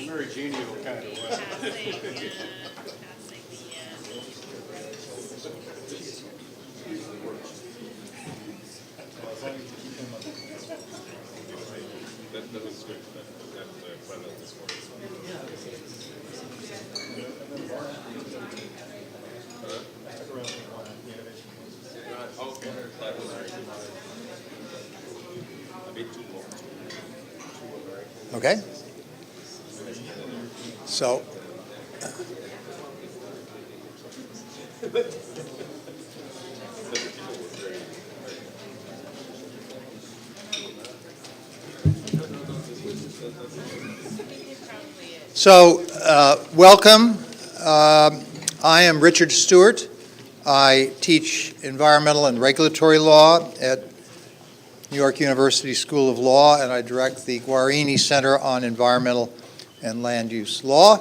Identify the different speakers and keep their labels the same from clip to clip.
Speaker 1: Very genial kind of way.
Speaker 2: That was good. That fun of this morning. Okay. A bit too long.
Speaker 3: Okay. So, welcome. I am Richard Stewart. I teach environmental and regulatory law at New York University School of Law, and I direct the Guarini Center on Environmental and Land Use Law.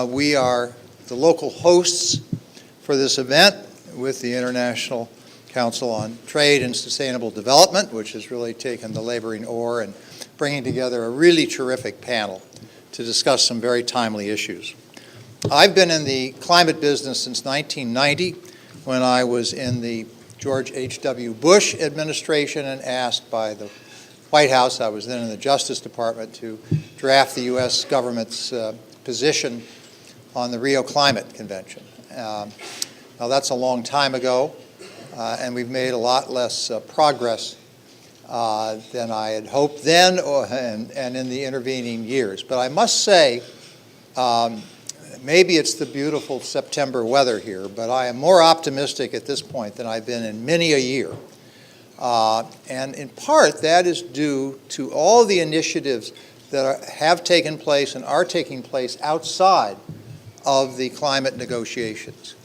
Speaker 3: We are the local hosts for this event with the International Council on Trade and Sustainable Development, which has really taken the laboring oar and bringing together a really terrific panel to discuss some very timely issues. I've been in the climate business since 1990 when I was in the George H.W. Bush administration and asked by the White House, I was then in the Justice Department, to draft the U.S. government's position on the Rio Climate Convention. Now that's a long time ago, and we've made a lot less progress than I had hoped then and in the intervening years. But I must say, maybe it's the beautiful September weather here, but I am more optimistic at this point than I've been in many a year. And in part, that is due to all the initiatives that have taken place and are taking place outside of the climate negotiations,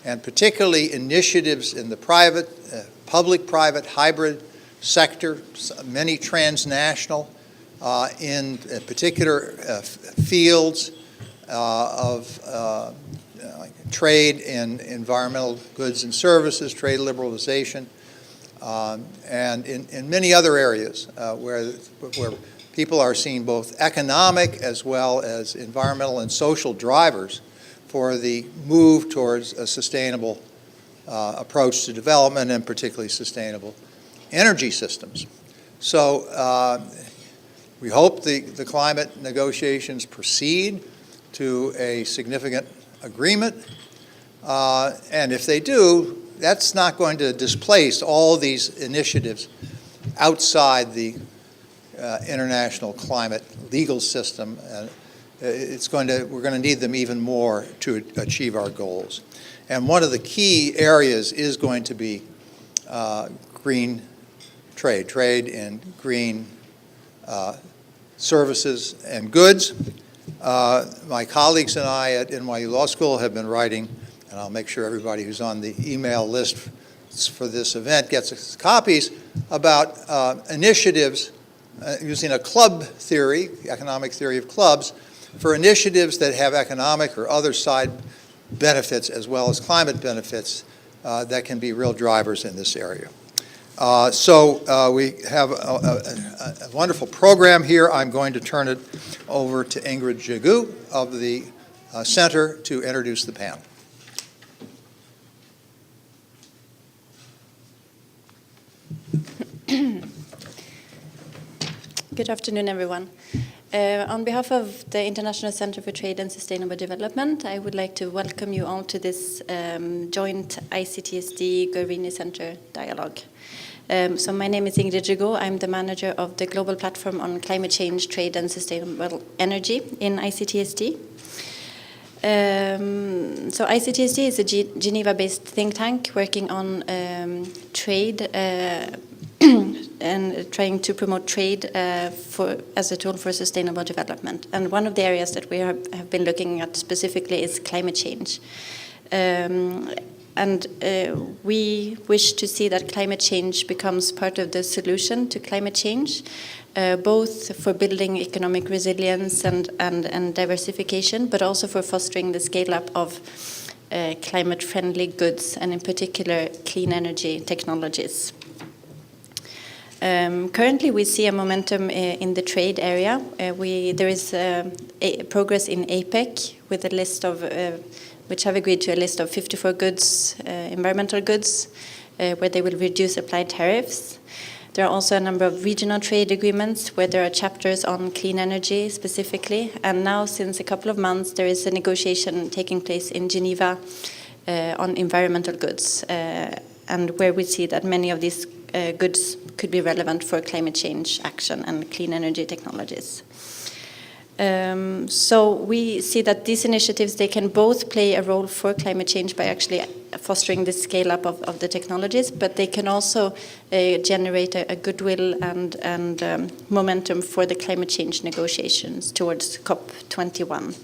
Speaker 3: and particularly initiatives in the private, public-private hybrid sector, many transnational, in particular fields of trade in environmental goods and services, trade liberalization, and in many other areas where people are seeing both economic as well as environmental and social drivers for the move towards a sustainable approach to development, and particularly sustainable energy systems. So we hope the climate negotiations proceed to a significant agreement, and if they do, that's not going to displace all these initiatives outside the international climate legal system. We're going to need them even more to achieve our goals. And one of the key areas is going to be green trade in green services and goods. My colleagues and I at NYU Law School have been writing, and I'll make sure everybody who's on the email list for this event gets copies, about initiatives using a club theory, economic theory of clubs, for initiatives that have economic or other side benefits as well as climate benefits that can be real drivers in this area. So we have a wonderful program here. I'm going to turn it over to Ingrid Jagu of the Center to introduce the panel.
Speaker 4: Good afternoon, everyone. On behalf of the International Center for Trade and Sustainable Development, I would like to welcome you all to this joint ICTSD Guerini Center dialogue. So my name is Ingrid Rigaud. I'm the manager of the Global Platform on Climate Change, Trade and Sustainable Energy in ICTSD. So ICTSD is a Geneva-based think tank working on trade and trying to promote trade as a tool for sustainable development. And one of the areas that we have been looking at specifically is climate change. We wish to see that climate change becomes part of the solution to climate change, both for building economic resilience and diversification, but also for fostering the scale-up of climate-friendly goods, and in particular, clean energy technologies. Currently, we see a momentum in the trade area. There is progress in APEC with a list of, which have agreed to a list of 54 goods, environmental goods, where they will reduce applied tariffs. There are also a number of regional trade agreements where there are chapters on clean energy specifically. And now, since a couple of months, there is a negotiation taking place in Geneva on environmental goods, and where we see that many of these goods could be relevant for climate change action and clean energy technologies. So we see that these initiatives, they can both play a role for climate change by actually fostering the scale-up of the technologies, but they can also generate a goodwill and momentum for the climate change negotiations towards COP21.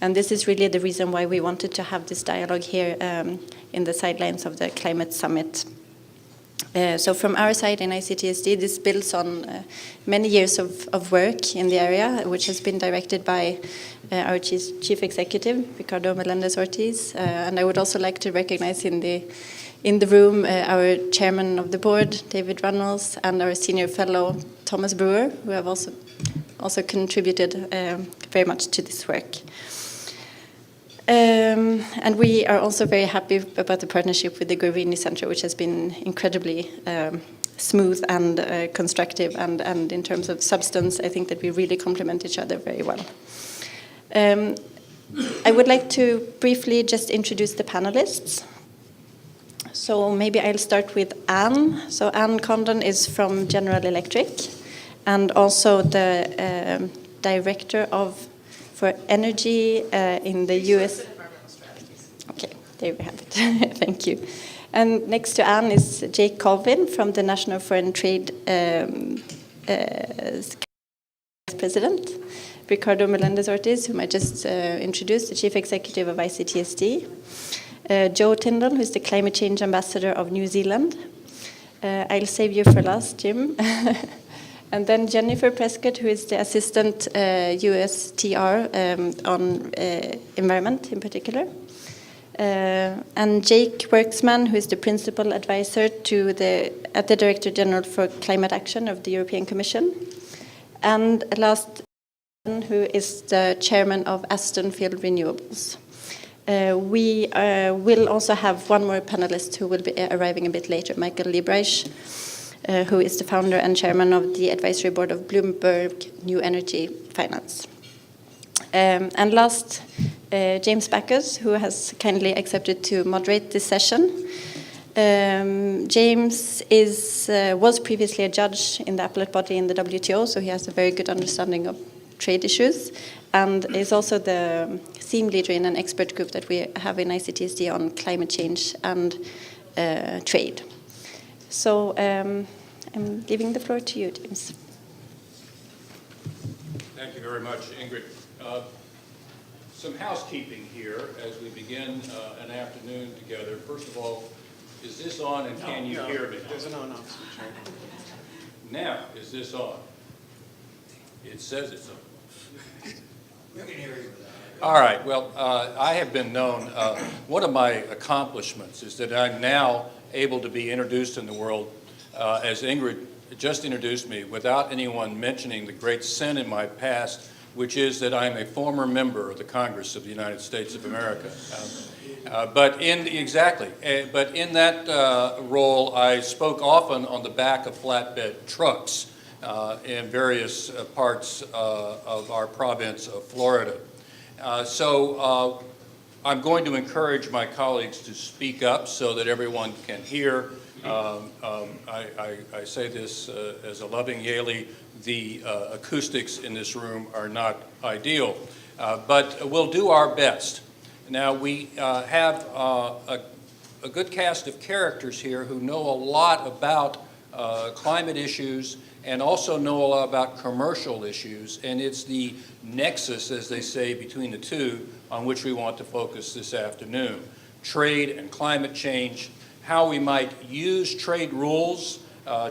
Speaker 4: And this is really the reason why we wanted to have this dialogue here in the sidelines of the climate summit. So from our side in ICTSD, this builds on many years of work in the area, which has been directed by our Chief Executive, Ricardo Melendez-Ortiz. And I would also like to recognize in the room our Chairman of the Board, David Runnels, and our Senior Fellow, Thomas Brewer, who have also contributed very much to this work. And we are also very happy about the partnership with the Guerini Center, which has been incredibly smooth and constructive. And in terms of substance, I think that we really complement each other very well. I would like to briefly just introduce the panelists. So maybe I'll start with Anne. So Anne Condon is from General Electric and also the director for energy in the US. Okay, there we have it. Thank you. And next to Anne is Jake Colvin from the National Foreign Trade President, Ricardo Melendez-Ortiz, whom I just introduced, the Chief Executive of ICTSD, Joe Tyndall, who's the Climate Change Ambassador of New Zealand. I'll save you for last, Jim. And then Jennifer Prescott, who is the Assistant USTR on Environment in particular. And Jake Worksman, who is the Principal Advisor at the Director General for Climate Action of the European Commission. And last, who is the Chairman of Aston Field Renewables. We will also have one more panelist who will be arriving a bit later, Michael Liebreich, who is the founder and chairman of the advisory board of Bloomberg New Energy Finance. And last, James Backus, who has kindly accepted to moderate this session. James was previously a judge in the appellate body in the WTO, so he has a very good understanding of trade issues, and is also the theme leader in an expert group that we have in ICTSD on climate change and trade. So I'm giving the floor to you, James.
Speaker 1: Thank you very much, Ingrid. Some housekeeping here as we begin an afternoon together. First of all, is this on and can you hear me?
Speaker 5: There's an on-off switch, right?
Speaker 1: Now, is this on? It says it's on.
Speaker 5: We can hear you.
Speaker 1: All right, well, I have been known, one of my accomplishments is that I'm now able to be introduced in the world as Ingrid just introduced me without anyone mentioning the great sin in my past, which is that I'm a former member of the Congress of the United States of America. But in that role, I spoke often on the back of flatbed trucks in various parts of our province of Florida. So I'm going to encourage my colleagues to speak up so that everyone can hear. I say this as a loving Yalie, the acoustics in this room are not ideal, but we'll do our best. Now, we have a good cast of characters here who know a lot about climate issues and also know a lot about commercial issues, and it's the nexus, as they say, between the two on which we want to focus this afternoon. Trade and climate change, how we might use trade rules,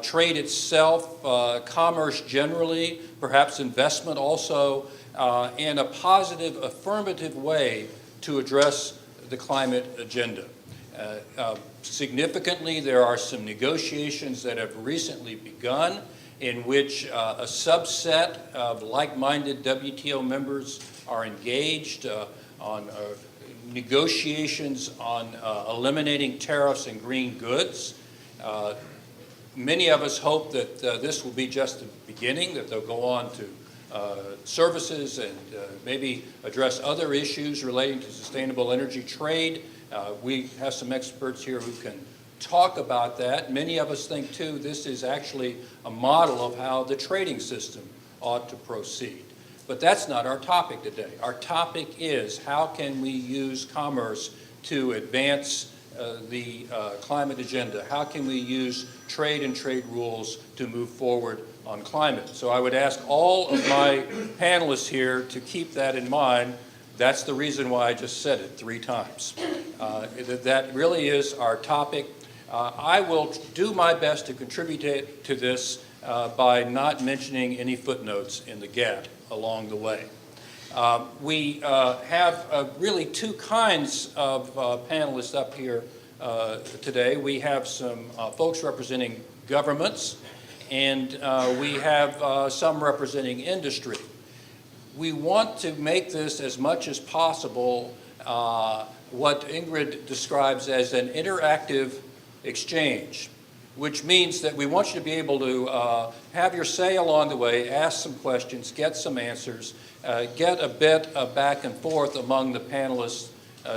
Speaker 1: trade itself, commerce generally, perhaps investment also, in a positive, affirmative way to address the climate agenda. Significantly, there are some negotiations that have recently begun in which a subset of like-minded WTO members are engaged on negotiations on eliminating tariffs and green goods. Many of us hope that this will be just the beginning, that they'll go on to services and maybe address other issues relating to sustainable energy trade. We have some experts here who can talk about that. Many of us think, too, this is actually a model of how the trading system ought to proceed. But that's not our topic today. Our topic is how can we use commerce to advance the climate agenda? How can we use trade and trade rules to move forward on climate? So I would ask all of my panelists here to keep that in mind. That's the reason why I just said it 3 times. That really is our topic. I will do my best to contribute to this by not mentioning any footnotes in the GATT along the way. We have really 2 kinds of panelists up here today. We have some folks representing governments, and we have some representing industry. We want to make this as much as possible what Ingrid describes as an interactive exchange, which means that we want you to be able to have your say along the way, ask some questions, get some answers, get a bit of back and forth among the panelists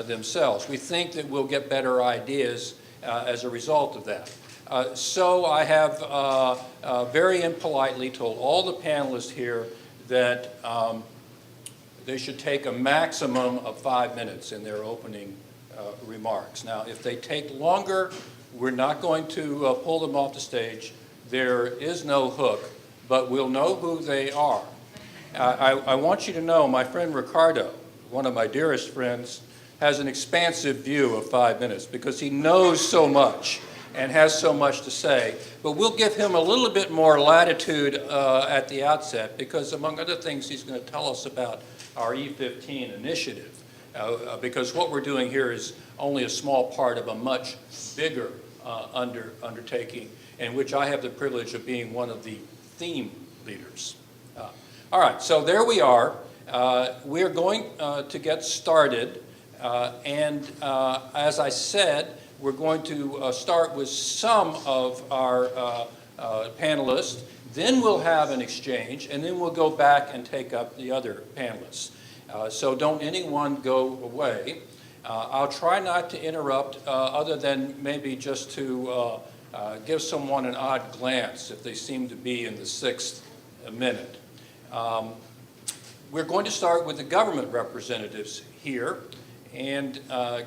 Speaker 1: themselves. We think that we'll get better ideas as a result of that. So I have very impolitely told all the panelists here that they should take a maximum of 5 minutes in their opening remarks. Now, if they take longer, we're not going to pull them off the stage. There is no hook, but we'll know who they are. I want you to know my friend Ricardo, one of my dearest friends, has an expansive view of 5 minutes because he knows so much and has so much to say. But we'll give him a little bit more latitude at the outset because, among other things, he's going to tell us about our E15 initiative. Because what we're doing here is only a small part of a much bigger undertaking in which I have the privilege of being one of the theme leaders. All right, so there we are. We're going to get started. And as I said, we're going to start with some of our panelists. Then we'll have an exchange, and then we'll go back and take up the other panelists. So don't anyone go away. I'll try not to interrupt other than maybe just to give someone an odd glance if they seem to be in the 6th minute. We're going to start with the government representatives here and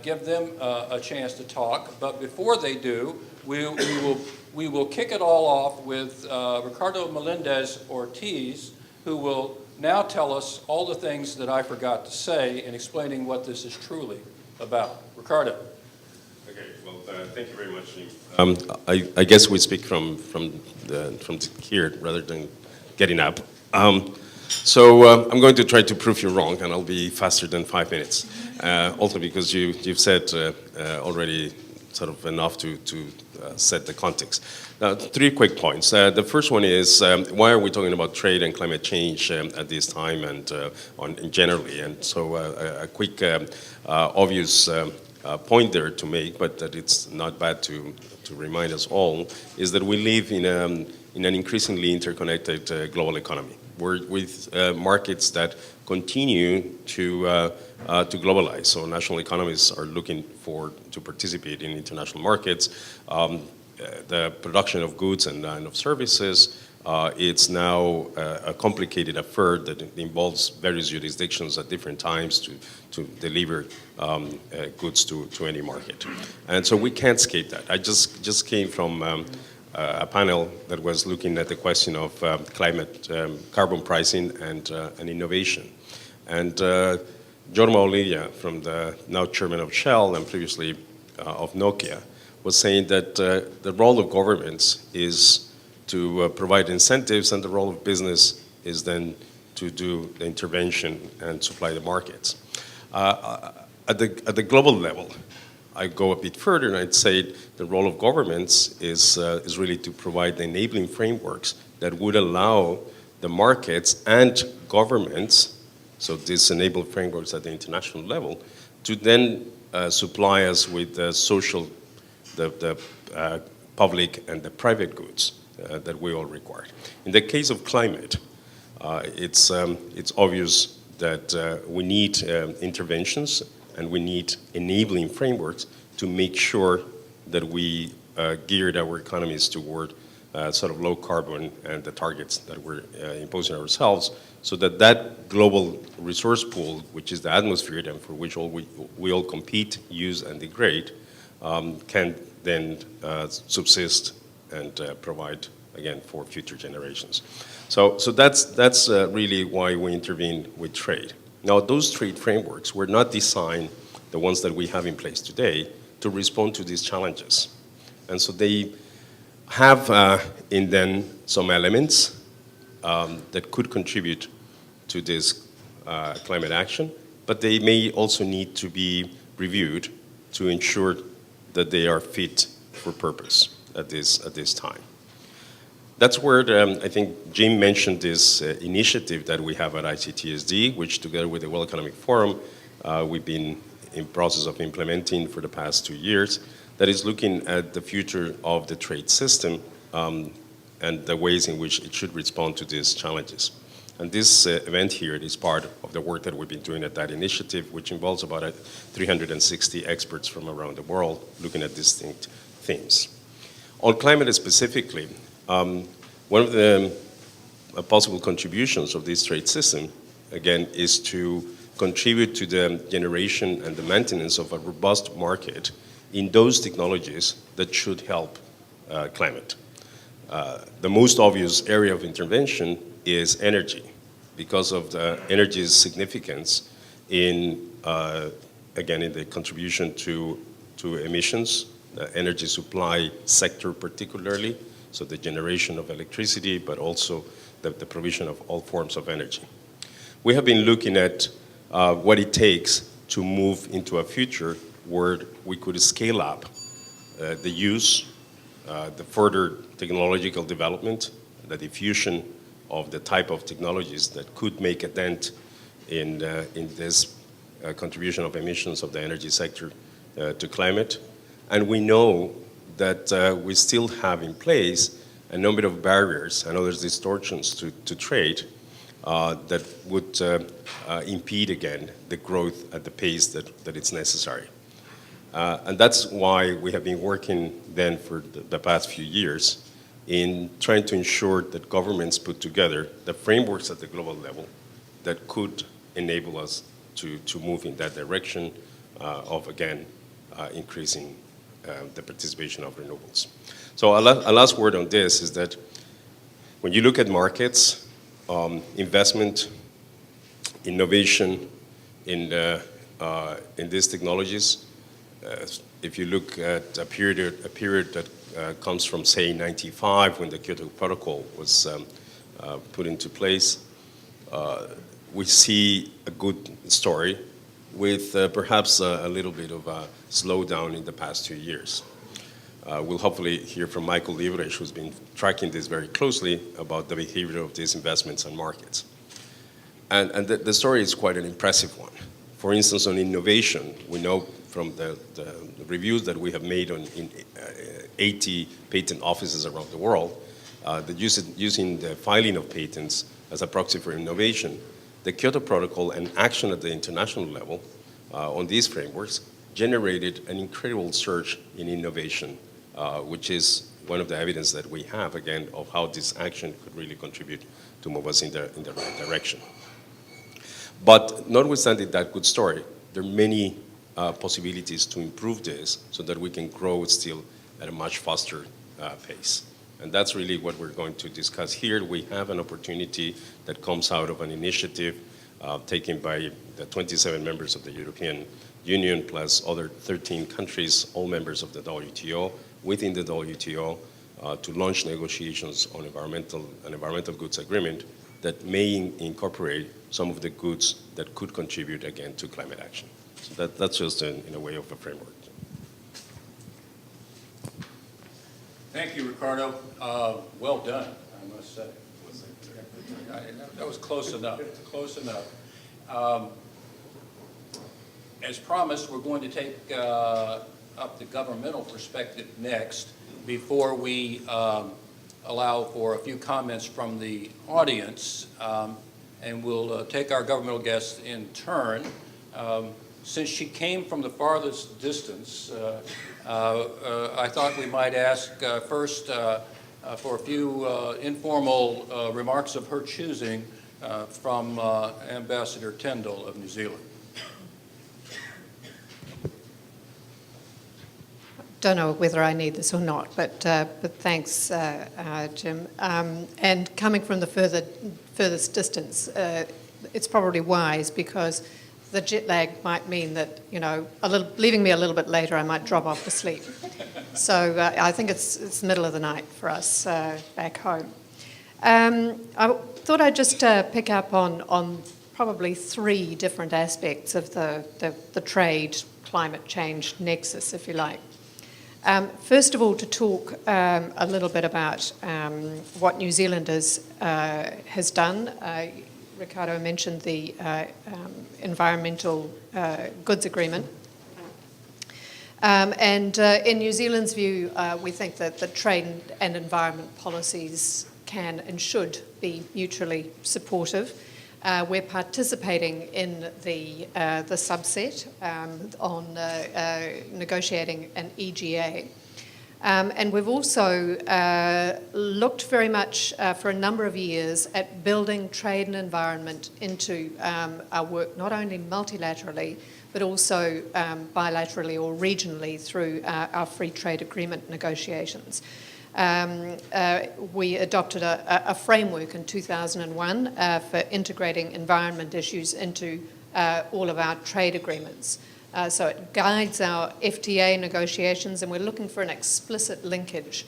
Speaker 1: give them a chance to talk. But before they do, we will kick it all off with Ricardo Melendez-Ortiz, who will now tell us all the things that I forgot to say in explaining what this is truly about. Ricardo.
Speaker 2: Okay, well, thank you very much, Jim. I guess we speak from here rather than getting up. So I'm going to try to prove you wrong, and I'll be faster than 5 minutes. Also because you've said already sort of enough to set the context. Now, 3 quick points. The first one is why are we talking about trade and climate change at this time and generally? And so a quick obvious point there to make, but that it's not bad to remind us all, is that we live in an increasingly interconnected global economy. We're with markets that continue to globalize. So national economies are looking to participate in international markets. The production of goods and of services, it's now a complicated affair that involves various jurisdictions at different times to deliver goods to any market. And so we can't escape that. I just came from a panel that was looking at the question of climate, carbon pricing and innovation. And Jorma Olia, from the now chairman of Shell and previously of Nokia, was saying that the role of governments is to provide incentives, and the role of business is then to do the intervention and supply the markets. At the global level, I go a bit further and I'd say the role of governments is really to provide the enabling frameworks that would allow the markets and governments, so these enable frameworks at the international level, to then supply us with the social, the public and the private goods that we all require. In the case of climate, it's obvious that we need interventions and we need enabling frameworks to make sure that we geared our economies toward sort of low carbon and the targets that we're imposing ourselves, so that global resource pool, which is the atmosphere and for which we all compete, use, and degrade, can then subsist and provide, again, for future generations. So that's really why we intervene with trade. Now, those trade frameworks were not designed, the ones that we have in place today, to respond to these challenges. And so they have in them some elements that could contribute to this climate action, but they may also need to be reviewed to ensure that they are fit for purpose at this time. That's where I think Jim mentioned this initiative that we have at ICTSD, which together with the World Economic Forum, we've been in process of implementing for the past 2 years, that is looking at the future of the trade system and the ways in which it should respond to these challenges. And this event here is part of the work that we've been doing at that initiative, which involves about 360 experts from around the world looking at distinct themes. On climate specifically, one of the possible contributions of this trade system, again, is to contribute to the generation and the maintenance of a robust market in those technologies that should help climate. The most obvious area of intervention is energy, because of the energy's significance in, again, in the contribution to emissions, the energy supply sector particularly, so the generation of electricity, but also the provision of all forms of energy. We have been looking at what it takes to move into a future where we could scale up the use, the further technological development, the diffusion of the type of technologies that could make a dent in this contribution of emissions of the energy sector to climate. And we know that we still have in place a number of barriers and other distortions to trade that would impede, again, the growth at the pace that it's necessary. And that's why we have been working then for the past few years in trying to ensure that governments put together the frameworks at the global level that could enable us to move in that direction of, again, increasing the participation of renewables. So a last word on this is that when you look at markets, investment, innovation in these technologies, if you look at a period that comes from, say, 95, when the Kyoto Protocol was put into place, we see a good story with perhaps a little bit of a slowdown in the past 2 years. We'll hopefully hear from Michael Livreich, who's been tracking this very closely, about the behavior of these investments and markets. And the story is quite an impressive one. For instance, on innovation, we know from the reviews that we have made in 80 patent offices around the world, that using the filing of patents as a proxy for innovation, the Kyoto Protocol and action at the international level on these frameworks generated an incredible surge in innovation, which is one of the evidence that we have, again, of how this action could really contribute to move us in the right direction. But notwithstanding that good story, there are many possibilities to improve this so that we can grow still at a much faster pace. And that's really what we're going to discuss here. We have an opportunity that comes out of an initiative taken by the 27 members of the European Union plus other 13 countries, all members of the WTO, within the WTO, to launch negotiations on an environmental goods agreement that may incorporate some of the goods that could contribute, again, to climate action. So that's just in a way of a framework.
Speaker 1: Thank you, Ricardo. Well done, I must say. That was close enough, close enough. As promised, we're going to take up the governmental perspective next before we allow for a few comments from the audience, and we'll take our governmental guests in turn. Since she came from the farthest distance, I thought we might ask first for a few informal remarks of her choosing from Ambassador Tyndall of New Zealand.
Speaker 6: Don't know whether I need this or not, but thanks, Jim. And coming from the furthest distance, it's probably wise because the jet lag might mean that, leaving me a little bit later, I might drop off to sleep. So I think it's the middle of the night for us back home. I thought I'd just pick up on probably three different aspects of the trade climate change nexus, if you like. First of all, to talk a little bit about what New Zealand has done. Ricardo mentioned the environmental goods agreement. And in New Zealand's view, we think that the trade and environment policies can and should be mutually supportive. We're participating in the subset on negotiating an EGA. And we've also looked very much for a number of years at building trade and environment into our work, not only multilaterally, but also bilaterally or regionally through our free trade agreement negotiations. We adopted a framework in 2001 for integrating environment issues into all of our trade agreements. So it guides our FTA negotiations, and we're looking for an explicit linkage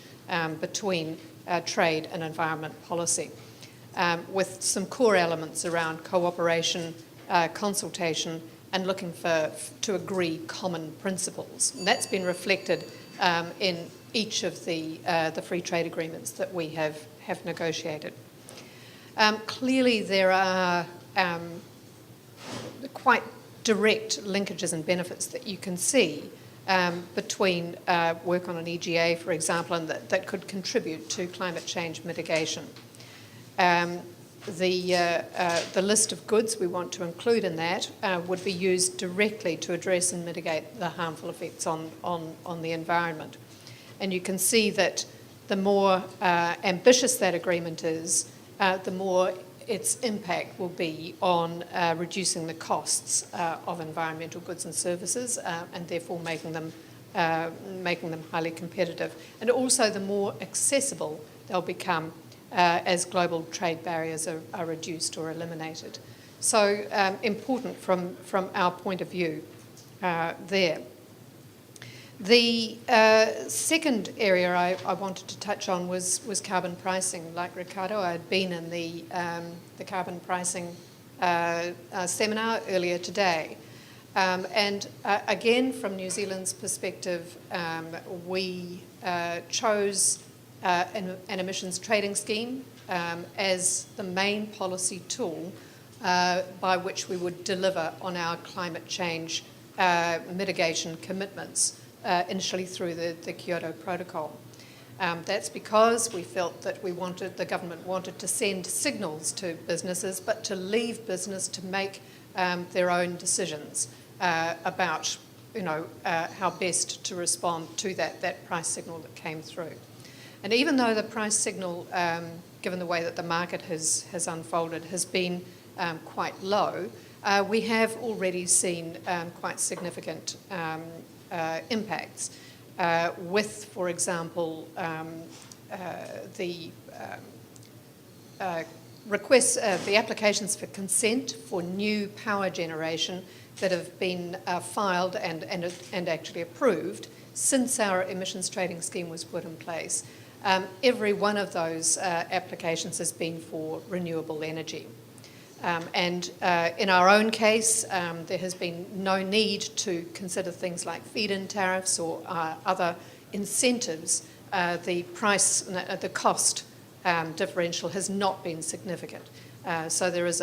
Speaker 6: between trade and environment policy, with some core elements around cooperation, consultation, and looking to agree common principles. And that's been reflected in each of the free trade agreements that we have negotiated. Clearly, there are quite direct linkages and benefits that you can see between work on an EGA, for example, and that could contribute to climate change mitigation. The list of goods we want to include in that would be used directly to address and mitigate the harmful effects on the environment. And you can see that the more ambitious that agreement is, the more its impact will be on reducing the costs of environmental goods and services, and therefore making them highly competitive. And also the more accessible they'll become as global trade barriers are reduced or eliminated. So important from our point of view there. The second area I wanted to touch on was carbon pricing. Like Ricardo, I had been in the carbon pricing seminar earlier today. And again, from New Zealand's perspective, we chose an emissions trading scheme as the main policy tool by which we would deliver on our climate change mitigation commitments initially through the Kyoto Protocol. That's because we felt that the government wanted to send signals to businesses, but to leave business to make their own decisions about, how best to respond to that price signal that came through. And even though the price signal, given the way that the market has unfolded, has been quite low, we have already seen quite significant impacts with, for example, the requests, the applications for consent for new power generation that have been filed and actually approved since our emissions trading scheme was put in place. Every one of those applications has been for renewable energy. And in our own case, there has been no need to consider things like feed-in tariffs or other incentives. The cost differential has not been significant. So there is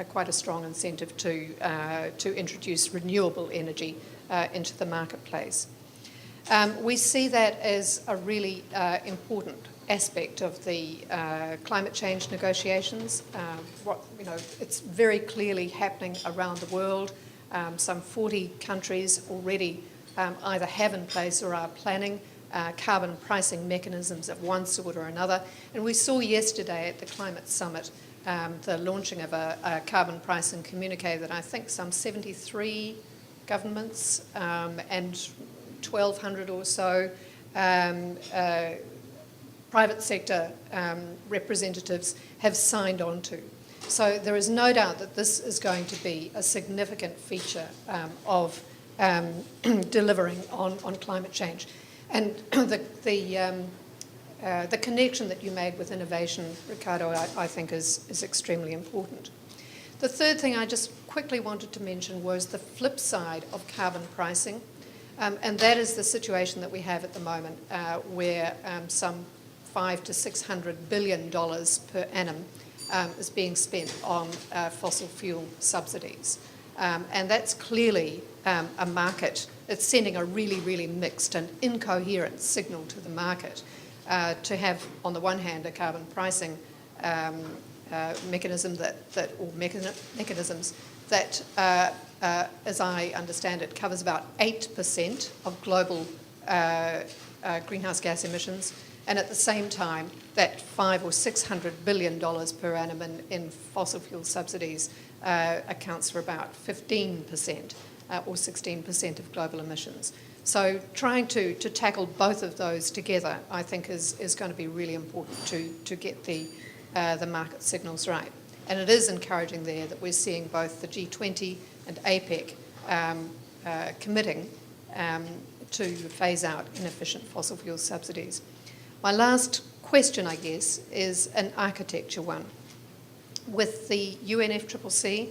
Speaker 6: quite a strong incentive to introduce renewable energy into the marketplace. We see that as a really important aspect of the climate change negotiations. It's very clearly happening around the world. Some 40 countries already either have in place or are planning carbon pricing mechanisms of one sort or another. And we saw yesterday at the Climate Summit the launching of a carbon pricing communique that I think some 73 governments and 1,200 or so private sector representatives have signed on to. So there is no doubt that this is going to be a significant feature of delivering on climate change. And the connection that you made with innovation, Ricardo, I think is extremely important. The third thing I just quickly wanted to mention was the flip side of carbon pricing, and that is the situation that we have at the moment where some $500 to $600 billion per annum is being spent on fossil fuel subsidies. And that's clearly a market. It's sending a really, really mixed and incoherent signal to the market to have, on the one hand, a carbon pricing mechanism mechanisms that, as I understand it, covers about 8% of global greenhouse gas emissions, and at the same time, that $500 or $600 billion per annum in fossil fuel subsidies accounts for about 15% or 16% of global emissions. So trying to tackle both of those together, I think, is going to be really important to get the market signals right. And it is encouraging there that we're seeing both the G20 and APEC committing to phase out inefficient fossil fuel subsidies. My last question, I guess, is an architecture one. With the UNFCCC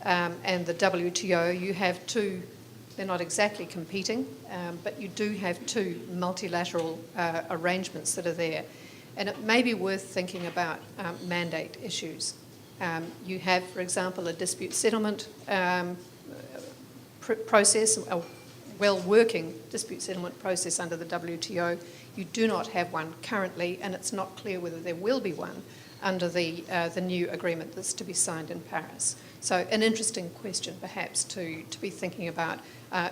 Speaker 6: and the WTO, you have two, they're not exactly competing, but you do have two multilateral arrangements that are there. And it may be worth thinking about mandate issues. You have, for example, a dispute settlement process, a well-working dispute settlement process under the WTO. You do not have one currently, and it's not clear whether there will be one under the new agreement that's to be signed in Paris. So an interesting question, perhaps, to be thinking about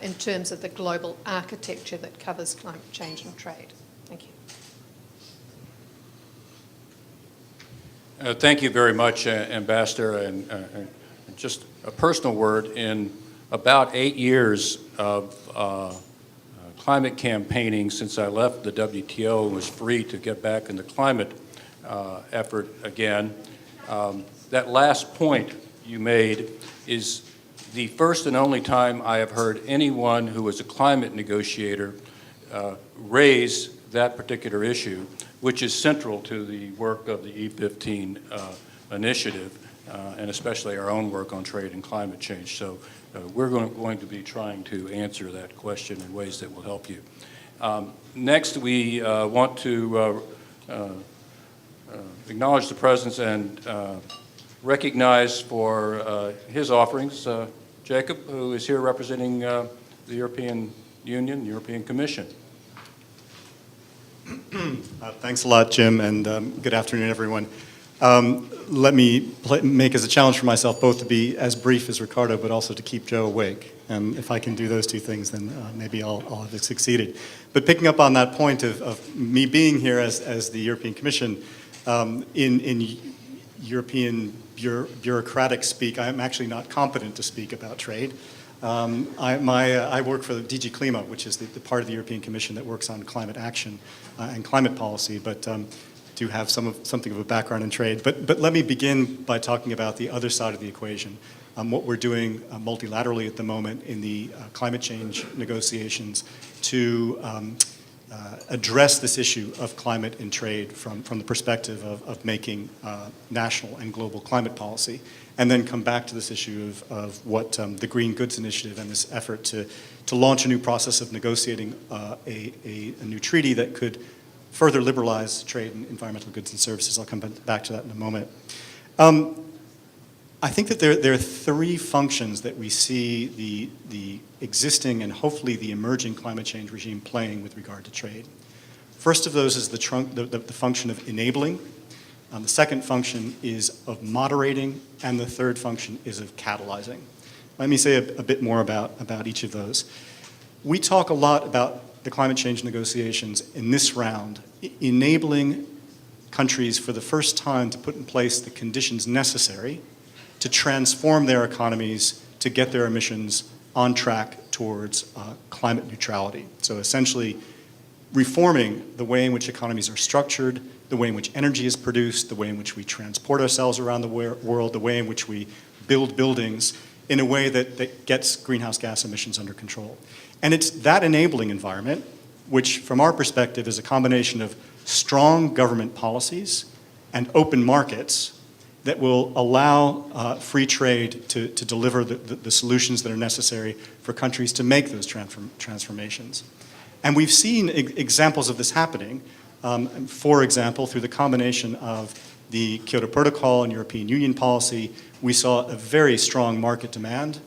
Speaker 6: in terms of the global architecture that covers climate change and trade. Thank you.
Speaker 1: Thank you very much, Ambassador. And just a personal word, in about 8 years of climate campaigning since I left the WTO and was free to get back in the climate effort again, that last point you made is the first and only time I have heard anyone who was a climate negotiator raise that particular issue, which is central to the work of the E15 initiative, and especially our own work on trade and climate change. So we're going to be trying to answer that question in ways that will help you. Next, we want to acknowledge the presence and recognize for his offerings Jacob, who is here representing the European Union, European Commission.
Speaker 7: Thanks a lot, Jim, and good afternoon, everyone. Let me make as a challenge for myself both to be as brief as Ricardo, but also to keep Joe awake. And if I can do those two things, then maybe I'll have succeeded. But picking up on that point of me being here as the European Commission, in European bureaucratic speak, I'm actually not competent to speak about trade. I work for the DG Klima, which is the part of the European Commission that works on climate action and climate policy, but do have something of a background in trade. But let me begin by talking about the other side of the equation, what we're doing multilaterally at the moment in the climate change negotiations to address this issue of climate and trade from the perspective of making national and global climate policy, and then come back to this issue of what the Green Goods Initiative and this effort to launch a new process of negotiating a new treaty that could further liberalize trade in environmental goods and services. I'll come back to that in a moment. I think that there are three functions that we see the existing and hopefully the emerging climate change regime playing with regard to trade. First of those is the function of enabling. The second function is of moderating, and the third function is of catalyzing. Let me say a bit more about each of those. We talk a lot about the climate change negotiations in this round, enabling countries for the first time to put in place the conditions necessary to transform their economies to get their emissions on track towards climate neutrality. So essentially reforming the way in which economies are structured, the way in which energy is produced, the way in which we transport ourselves around the world, the way in which we build buildings in a way that gets greenhouse gas emissions under control. And it's that enabling environment, which from our perspective is a combination of strong government policies and open markets that will allow free trade to deliver the solutions that are necessary for countries to make those transformations. And we've seen examples of this happening, for example, through the combination of the Kyoto Protocol and European Union policy. We saw a very strong market demand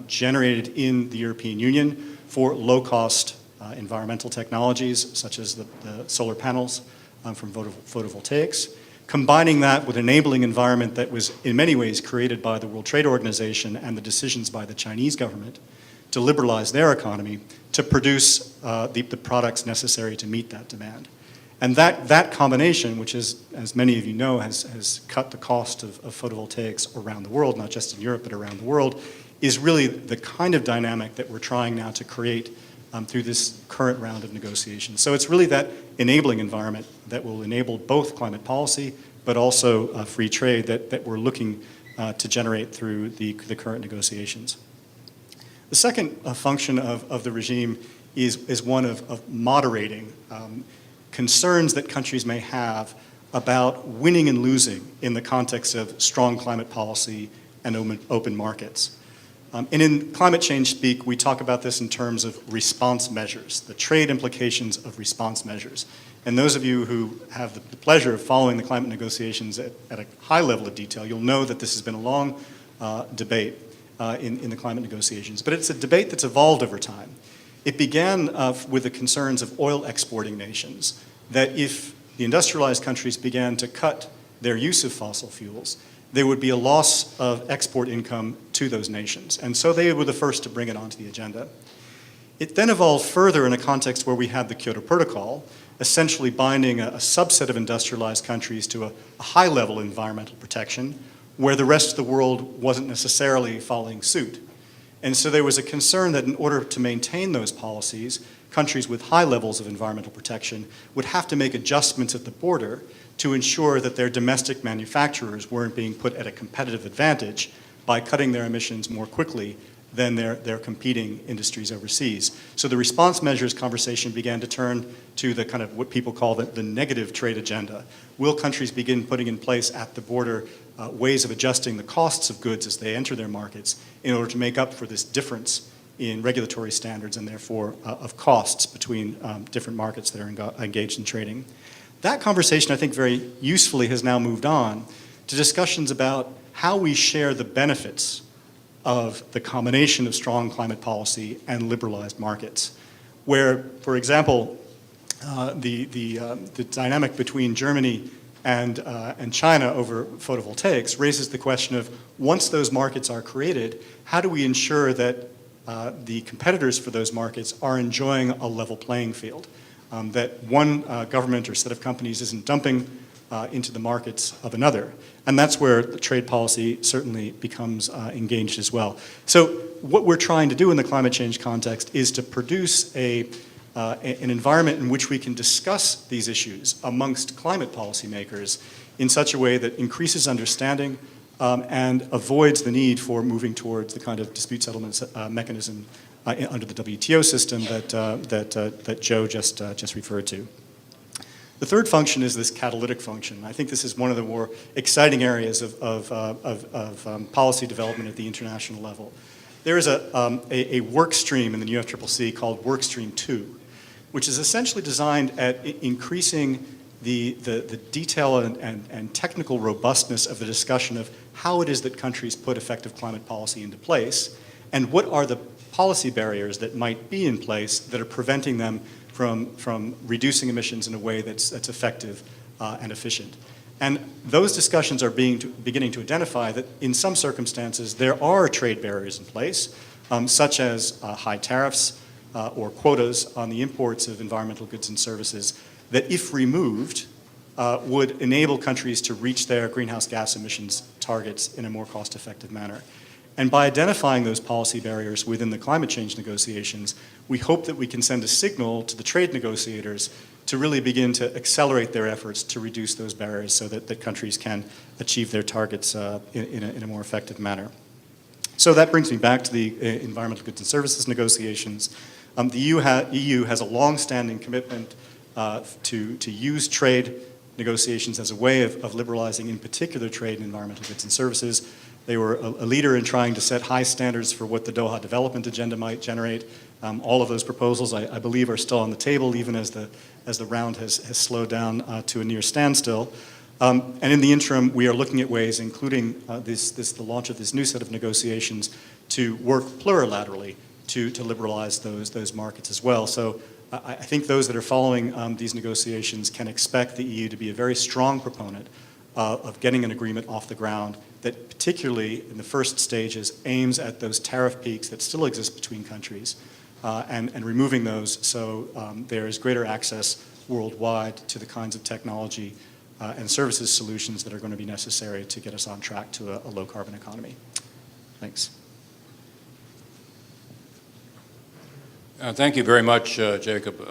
Speaker 7: generated in the European Union for low-cost environmental technologies, such as the solar panels from photovoltaics. Combining that with an enabling environment that was in many ways created by the World Trade Organization and the decisions by the Chinese government to liberalize their economy to produce the products necessary to meet that demand. And that combination, which is, as many of you know, has cut the cost of photovoltaics around the world, not just in Europe, but around the world, is really the kind of dynamic that we're trying now to create through this current round of negotiations. So it's really that enabling environment that will enable both climate policy, but also free trade that we're looking to generate through the current negotiations. The second function of the regime is one of moderating concerns that countries may have about winning and losing in the context of strong climate policy and open markets. And in climate change speak, we talk about this in terms of response measures, the trade implications of response measures. And those of you who have the pleasure of following the climate negotiations at a high level of detail, you'll know that this has been a long debate in the climate negotiations. But it's a debate that's evolved over time. It began with the concerns of oil exporting nations, that if the industrialized countries began to cut their use of fossil fuels, there would be a loss of export income to those nations. And so they were the first to bring it onto the agenda. It then evolved further in a context where we had the Kyoto Protocol, essentially binding a subset of industrialized countries to a high level of environmental protection, where the rest of the world wasn't necessarily following suit. And so there was a concern that in order to maintain those policies, countries with high levels of environmental protection would have to make adjustments at the border to ensure that their domestic manufacturers weren't being put at a competitive advantage by cutting their emissions more quickly than their competing industries overseas. So the response measures conversation began to turn to the kind of what people call the negative trade agenda. Will countries begin putting in place at the border ways of adjusting the costs of goods as they enter their markets in order to make up for this difference in regulatory standards and therefore of costs between different markets that are engaged in trading? That conversation, I think, very usefully has now moved on to discussions about how we share the benefits of the combination of strong climate policy and liberalized markets, where, for example, the dynamic between Germany and China over photovoltaics raises the question of, once those markets are created, how do we ensure that the competitors for those markets are enjoying a level playing field, that one government or set of companies isn't dumping into the markets of another. And that's where the trade policy certainly becomes engaged as well. So what we're trying to do in the climate change context is to produce an environment in which we can discuss these issues amongst climate policymakers in such a way that increases understanding and avoids the need for moving towards the kind of dispute settlement mechanism under the WTO system that Joe just referred to. The third function is this catalytic function. I think this is one of the more exciting areas of policy development at the international level. There is a work stream in the UNFCCC called Work Stream 2, which is essentially designed at increasing the detail and technical robustness of the discussion of how it is that countries put effective climate policy into place, and what are the policy barriers that might be in place that are preventing them from reducing emissions in a way that's effective and efficient. And those discussions are beginning to identify that in some circumstances there are trade barriers in place, such as high tariffs or quotas on the imports of environmental goods and services that, if removed, would enable countries to reach their greenhouse gas emissions targets in a more cost-effective manner. And by identifying those policy barriers within the climate change negotiations, we hope that we can send a signal to the trade negotiators to really begin to accelerate their efforts to reduce those barriers so that countries can achieve their targets in a more effective manner. So that brings me back to the environmental goods and services negotiations. The EU has a long-standing commitment to use trade negotiations as a way of liberalizing, in particular, trade in environmental goods and services. They were a leader in trying to set high standards for what the Doha Development Agenda might generate. All of those proposals, I believe, are still on the table, even as the round has slowed down to a near standstill. And in the interim, we are looking at ways, including the launch of this new set of negotiations, to work plurilaterally to liberalize those markets as well. So I think those that are following these negotiations can expect the EU to be a very strong proponent of getting an agreement off the ground that, particularly in the first stages, aims at those tariff peaks that still exist between countries and removing those so there is greater access worldwide to the kinds of technology and services solutions that are going to be necessary to get us on track to a low-carbon economy. Thanks.
Speaker 1: Thank you very much, Jacob.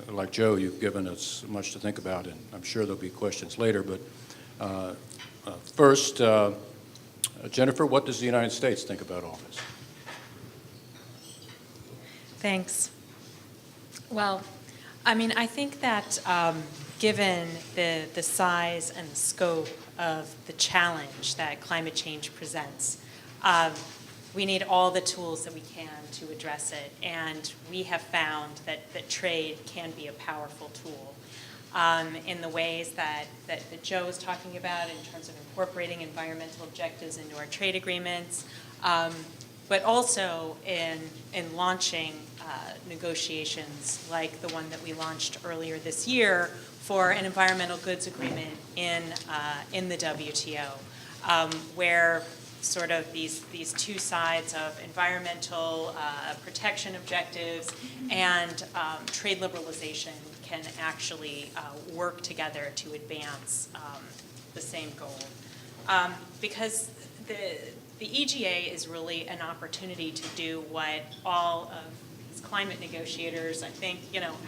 Speaker 1: Like Joe, you've given us much to think about, and I'm sure there'll be questions later. But first, Jennifer, what does the United States think about all this?
Speaker 8: Thanks. Well, I mean, I think that given the size and the scope of the challenge that climate change presents, we need all the tools that we can to address it. And we have found that trade can be a powerful tool in the ways that Joe was talking about in terms of incorporating environmental objectives into our trade agreements, but also in launching negotiations like the one that we launched earlier this year for an environmental goods agreement in the WTO, where sort of these two sides of environmental protection objectives and trade liberalization can actually work together to advance the same goal. Because the EGA is really an opportunity to do what all of these climate negotiators, I think,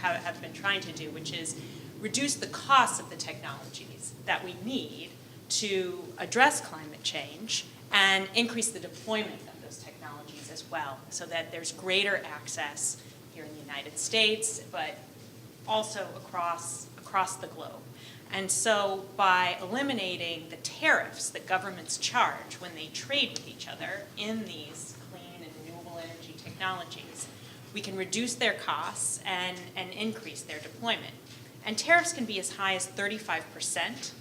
Speaker 8: have been trying to do, which is reduce the costs of the technologies that we need to address climate change and increase the deployment of those technologies as well, so that there's greater access here in the United States, but also across the globe. And so by eliminating the tariffs that governments charge when they trade with each other in these clean and renewable energy technologies, we can reduce their costs and increase their deployment. And tariffs can be as high as 35%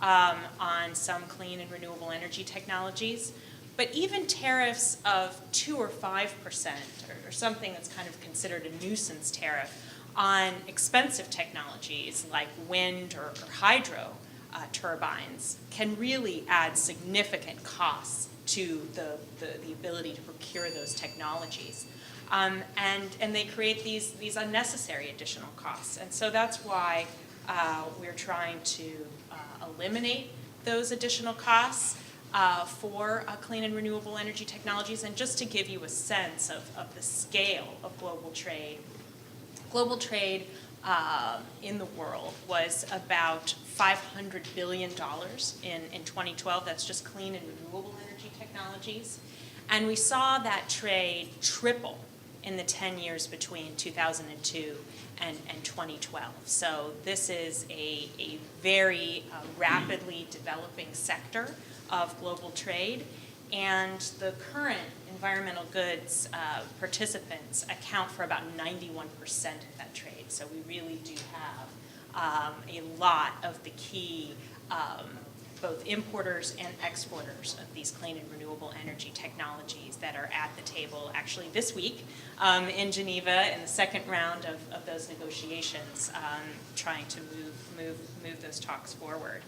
Speaker 8: on some clean and renewable energy technologies, But even tariffs of 2 or 5%, or something that's kind of considered a nuisance tariff on expensive technologies like wind or hydro turbines can really add significant costs to the ability to procure those technologies. And they create these unnecessary additional costs. And so that's why we're trying to eliminate those additional costs for clean and renewable energy technologies. And just to give you a sense of the scale of global trade in the world was about $500 billion in 2012. That's just clean and renewable energy technologies. And we saw that trade triple in the 10 years between 2002 and 2012. So this is a very rapidly developing sector of global trade. And the current environmental goods participants account for about 91% of that trade. So we really do have a lot of the key both importers and exporters of these clean and renewable energy technologies that are at the table actually this week in Geneva in the second round of those negotiations, trying to move those talks forward.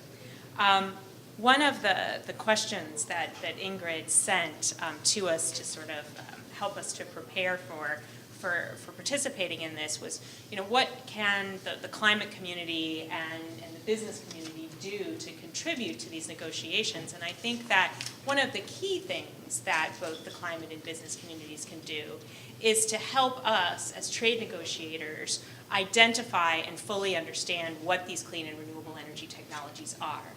Speaker 8: One of the questions that Ingrid sent to us to sort of help us to prepare for participating in this was, what can the climate community and the business community do to contribute to these negotiations? And I think that one of the key things that both the climate and business communities can do is to help us as trade negotiators identify and fully understand what these clean and renewable energy technologies are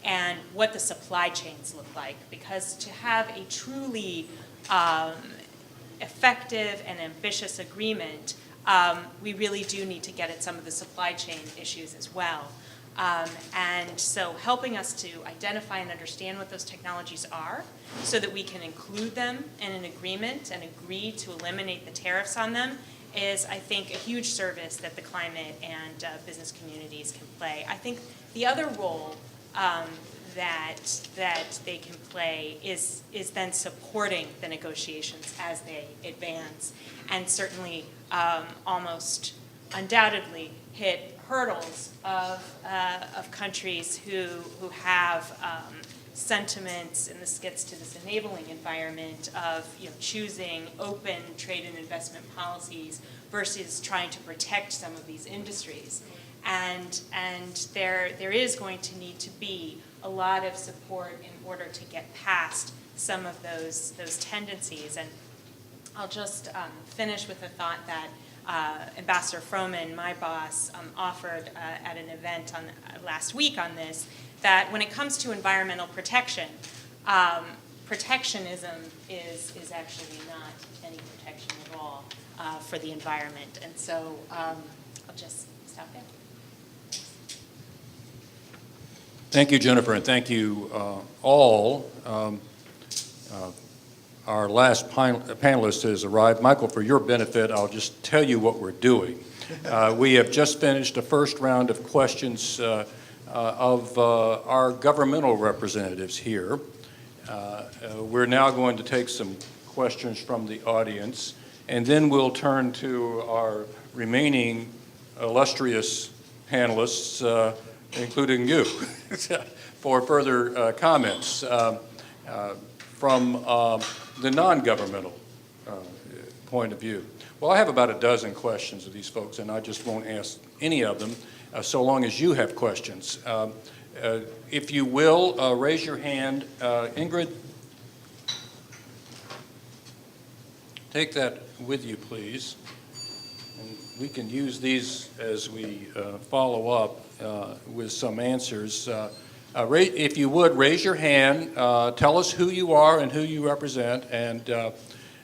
Speaker 8: and what the supply chains look like. Because to have a truly effective and ambitious agreement, we really do need to get at some of the supply chain issues as well. And so helping us to identify and understand what those technologies are so that we can include them in an agreement and agree to eliminate the tariffs on them is, I think, a huge service that the climate and business communities can play. I think the other role that they can play is then supporting the negotiations as they advance, and certainly almost undoubtedly hit hurdles of countries who have sentiments, and this gets to this enabling environment of choosing open trade and investment policies versus trying to protect some of these industries. And there is going to need to be a lot of support in order to get past some of those tendencies. And I'll just finish with a thought that Ambassador Froman, my boss, offered at an event last week on this, that when it comes to environmental protection, protectionism is actually not any protection at all for the environment. And so I'll just stop there.
Speaker 1: Thank you, Jennifer, and thank you all. Our last panelist has arrived. Michael, for your benefit, I'll just tell you what we're doing. We have just finished the first round of questions of our governmental representatives here. We're now going to take some questions from the audience, and then we'll turn to our remaining illustrious panelists, including you, for further comments from the non-governmental point of view. Well, I have about a dozen questions of these folks, and I just won't ask any of them so long as you have questions. If you will, raise your hand. Ingrid, take that with you, please. And we can use these as we follow up with some answers. If you would, raise your hand, tell us who you are and who you represent, and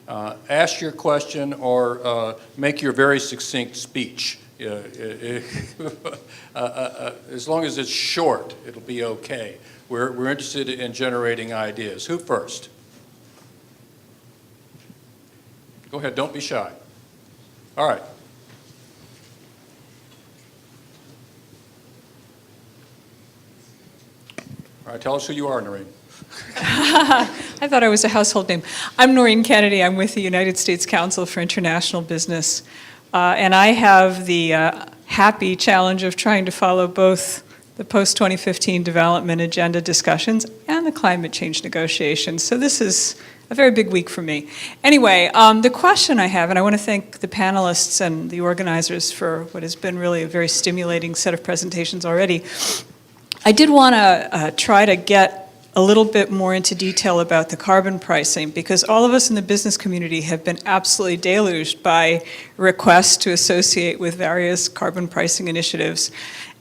Speaker 1: ask your question or make your very succinct speech. As long as it's short, it'll be okay. We're interested in generating ideas. Who first? Go ahead, don't be shy. All right. All right, tell us who you are, Noreen.
Speaker 9: I thought I was a household name. I'm Noreen Kennedy. I'm with the United States Council for International Business. And I have the happy challenge of trying to follow both the post-2015 development agenda discussions and the climate change negotiations. So this is a very big week for me. Anyway, the question I have, and I want to thank the panelists and the organizers for what has been really a very stimulating set of presentations already. I did want to try to get a little bit more into detail about the carbon pricing, because all of us in the business community have been absolutely deluged by requests to associate with various carbon pricing initiatives.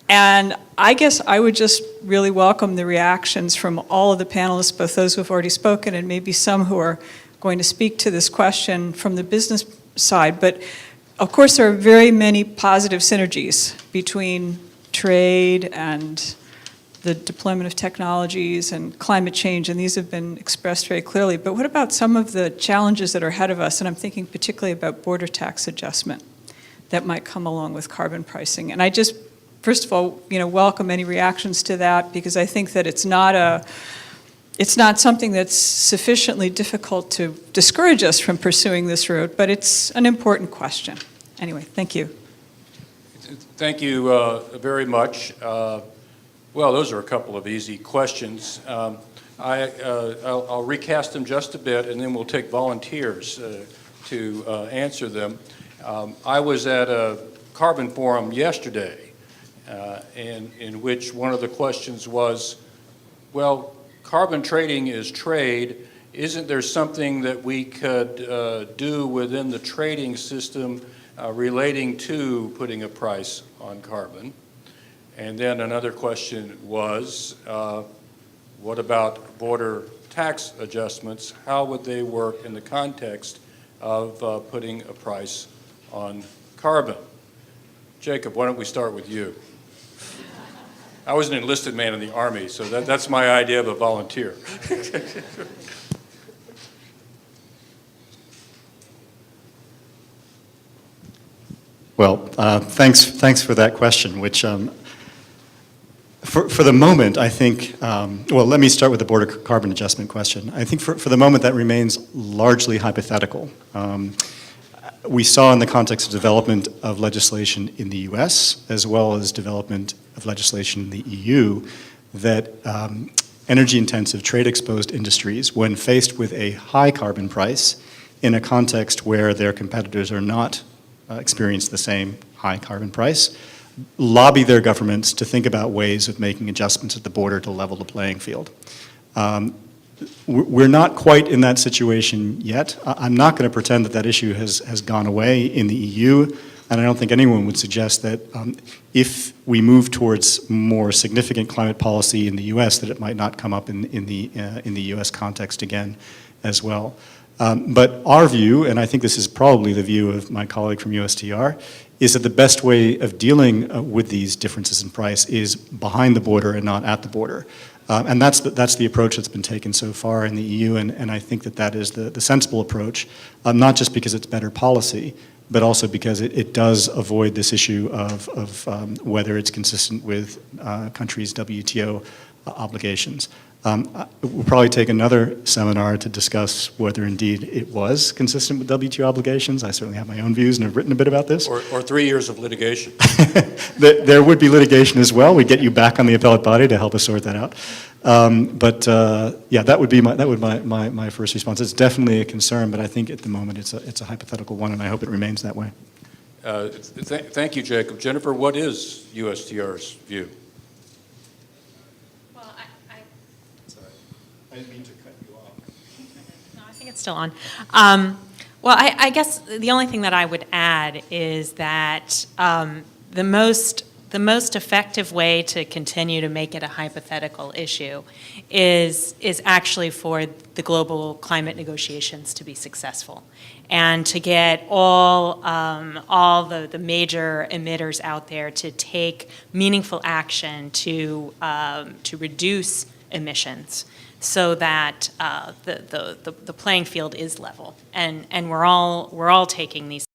Speaker 9: And I guess I would just really welcome the reactions from all of the panelists, both those who have already spoken and maybe some who are going to speak to this question from the business side. But of course, there are very many positive synergies between trade and the deployment of technologies and climate change, and these have been expressed very clearly. But what about some of the challenges that are ahead of us? And I'm thinking particularly about border tax adjustment that might come along with carbon pricing. And I just, first of all, welcome any reactions to that, because I think that it's not something that's sufficiently difficult to discourage us from pursuing this road, but it's an important question. Anyway, thank you.
Speaker 1: Thank you very much. Well, those are a couple of easy questions. I'll recast them just a bit, and then we'll take volunteers to answer them. I was at a carbon forum yesterday, in which one of the questions was, well, carbon trading is trade. Isn't there something that we could do within the trading system relating to putting a price on carbon? And then another question was, what about border tax adjustments? How would they work in the context of putting a price on carbon? Jacob, why don't we start with you? I was an enlisted man in the Army, so that's my idea of a volunteer.
Speaker 7: Well, thanks for that question, which for the moment, I think, well, let me start with the border carbon adjustment question. I think for the moment that remains largely hypothetical. We saw in the context of development of legislation in the US, as well as development of legislation in the EU, that energy-intensive, trade-exposed industries, when faced with a high carbon price in a context where their competitors are not experience the same high carbon price, lobby their governments to think about ways of making adjustments at the border to level the playing field. We're not quite in that situation yet. I'm not going to pretend that that issue has gone away in the EU, and I don't think anyone would suggest that if we move towards more significant climate policy in the US, that it might not come up in the US context again as well. But our view, and I think this is probably the view of my colleague from USTR, is that the best way of dealing with these differences in price is behind the border and not at the border. And that's the approach that's been taken so far in the EU, and I think that is the sensible approach, not just because it's better policy, but also because it does avoid this issue of whether it's consistent with countries' WTO obligations. We'll probably take another seminar to discuss whether indeed it was consistent with WTO obligations. I certainly have my own views and have written a bit about this.
Speaker 1: Or 3 years of litigation.
Speaker 7: There would be litigation as well. We'd get you back on the appellate body to help us sort that out. Yeah, that would be my first response. It's definitely a concern, but I think at the moment it's a hypothetical one, and I hope it remains that way.
Speaker 1: Thank you, Jacob. Jennifer, what is USTR's view?
Speaker 7: I didn't mean to cut you off.
Speaker 8: No, I think it's still on. Well, I guess the only thing that I would add is that the most effective way to continue to make it a hypothetical issue is actually for the global climate negotiations to be successful, and to get all the major emitters out there to take meaningful action to reduce emissions, so that the playing field is level, and we're all taking these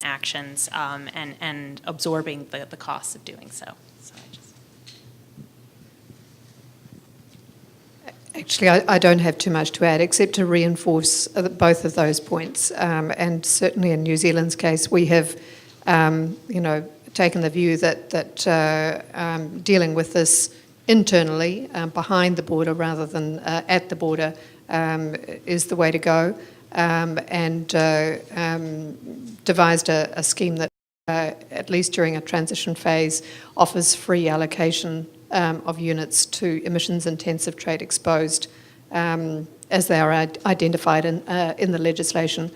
Speaker 8: actions and absorbing the costs of doing so.
Speaker 6: Actually, I don't have too much to add, except to reinforce both of those points. And certainly in New Zealand's case, we have, taken the view that dealing with this internally, behind the border rather than at the border, is the way to go, and devised a scheme that, at least during a transition phase, offers free allocation of units to emissions-intensive trade exposed, as they are identified in the legislation,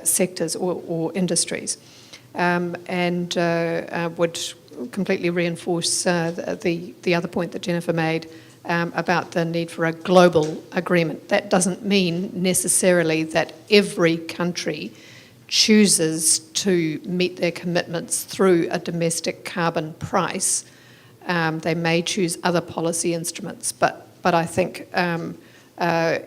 Speaker 6: sectors or industries, and would completely reinforce the other point that Jennifer made about the need for a global agreement. That doesn't mean necessarily that every country chooses to meet their commitments through a domestic carbon price. They may choose other policy instruments, but I think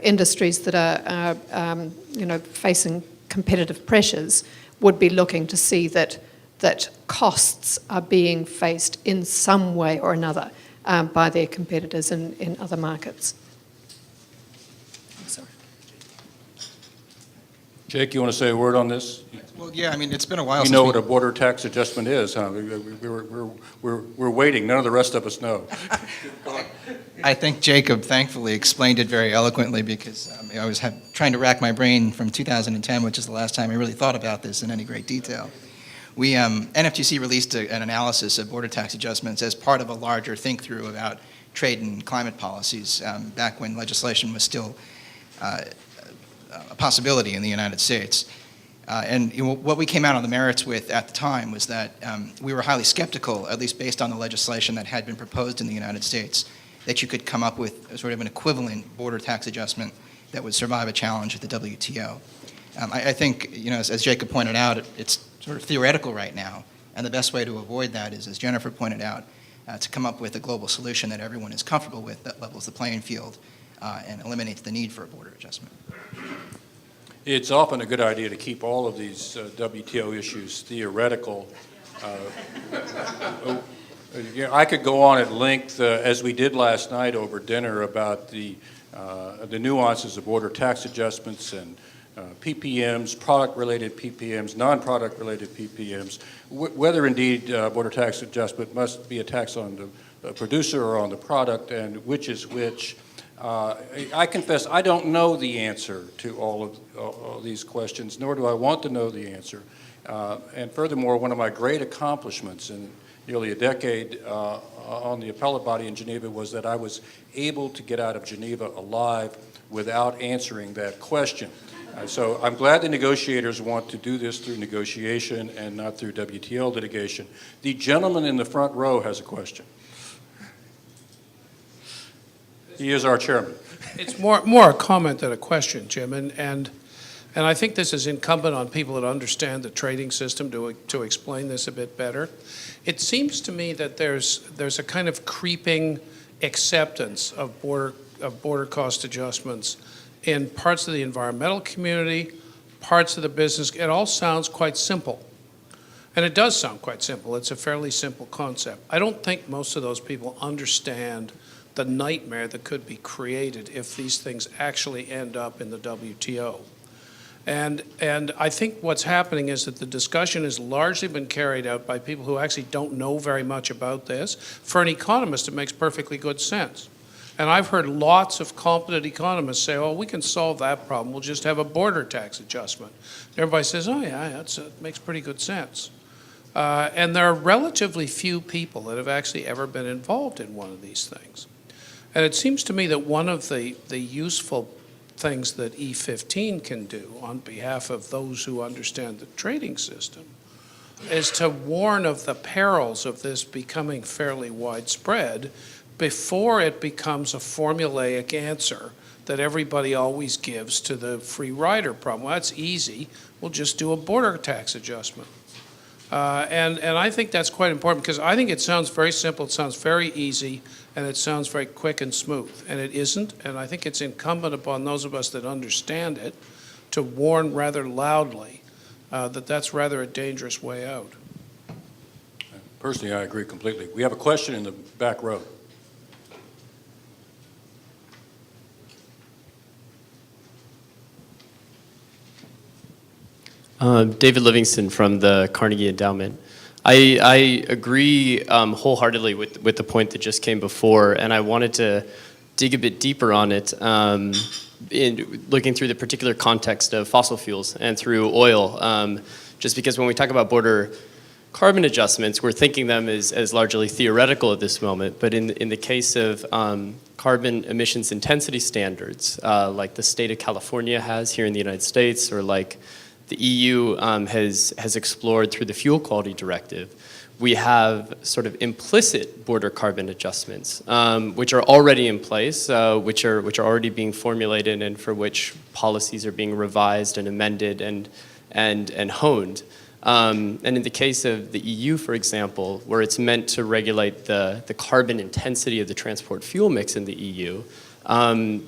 Speaker 6: industries that are facing competitive pressures would be looking to see that costs are being faced in some way or another by their competitors in other markets.
Speaker 1: Jake, you want to say a word on this?
Speaker 5: Well, yeah, I mean, it's been a while
Speaker 1: You
Speaker 5: since
Speaker 1: know
Speaker 5: we-
Speaker 1: what a border tax adjustment is, huh? We're waiting. None of the rest of us know.
Speaker 5: I think Jacob thankfully explained it very eloquently, because I was trying to rack my brain from 2010, which is the last time I really thought about this in any great detail. NFTC released an analysis of border tax adjustments as part of a larger think-through about trade and climate policies, back when legislation was still a possibility in the United States. And what we came out on the merits with at the time was that we were highly skeptical, at least based on the legislation that had been proposed in the United States, that you could come up with a sort of an equivalent border tax adjustment that would survive a challenge at the WTO. I think, as Jacob pointed out, it's sort of theoretical right now, and the best way to avoid that is, as Jennifer pointed out, to come up with a global solution that everyone is comfortable with, that levels the playing field and eliminates the need for a border adjustment.
Speaker 1: It's often a good idea to keep all of these WTO issues theoretical. I could go on at length, as we did last night over dinner, about the nuances of border tax adjustments and PPMs, product-related PPMs, non-product-related PPMs, whether indeed border tax adjustment must be a tax on the producer or on the product, and which is which. I confess I don't know the answer to all of these questions, nor do I want to know the answer. And furthermore, one of my great accomplishments in nearly a decade on the appellate body in Geneva was that I was able to get out of Geneva alive without answering that question. So I'm glad the negotiators want to do this through negotiation and not through WTO litigation. The gentleman in the front row has a question. He is our chairman.
Speaker 10: It's more a comment than a question, Jim, and I think this is incumbent on people that understand the trading system to explain this a bit better. It seems to me that there's a kind of creeping acceptance of border cost adjustments in parts of the environmental community, parts of the business. It all sounds quite simple. And it does sound quite simple. It's a fairly simple concept. I don't think most of those people understand the nightmare that could be created if these things actually end up in the WTO. And I think what's happening is that the discussion has largely been carried out by people who actually don't know very much about this. For an economist, it makes perfectly good sense. And I've heard lots of competent economists say, oh, we can solve that problem. We'll just have a border tax adjustment. And everybody says, oh, yeah, that makes pretty good sense. And there are relatively few people that have actually ever been involved in one of these things. And it seems to me that one of the useful things that E15 can do on behalf of those who understand the trading system is to warn of the perils of this becoming fairly widespread before it becomes a formulaic answer that everybody always gives to the free rider problem. Well, that's easy. We'll just do a border tax adjustment. And I think that's quite important, because I think it sounds very simple, it sounds very easy, and it sounds very quick and smooth. And it isn't, and I think it's incumbent upon those of us that understand it to warn rather loudly that that's rather a dangerous way out.
Speaker 1: Personally, I agree completely. We have a question in the back row.
Speaker 11: David Livingston from the Carnegie Endowment. I agree wholeheartedly with the point that just came before, and I wanted to dig a bit deeper on it in looking through the particular context of fossil fuels and through oil. Just because when we talk about border carbon adjustments, we're thinking them as largely theoretical at this moment, but in the case of carbon emissions intensity standards, like the state of California has here in the United States, or like the EU has explored through the Fuel Quality Directive, we have sort of implicit border carbon adjustments, which are already in place, which are already being formulated, and for which policies are being revised and amended and honed. And in the case of the EU, for example, where it's meant to regulate the carbon intensity of the transport fuel mix in the EU,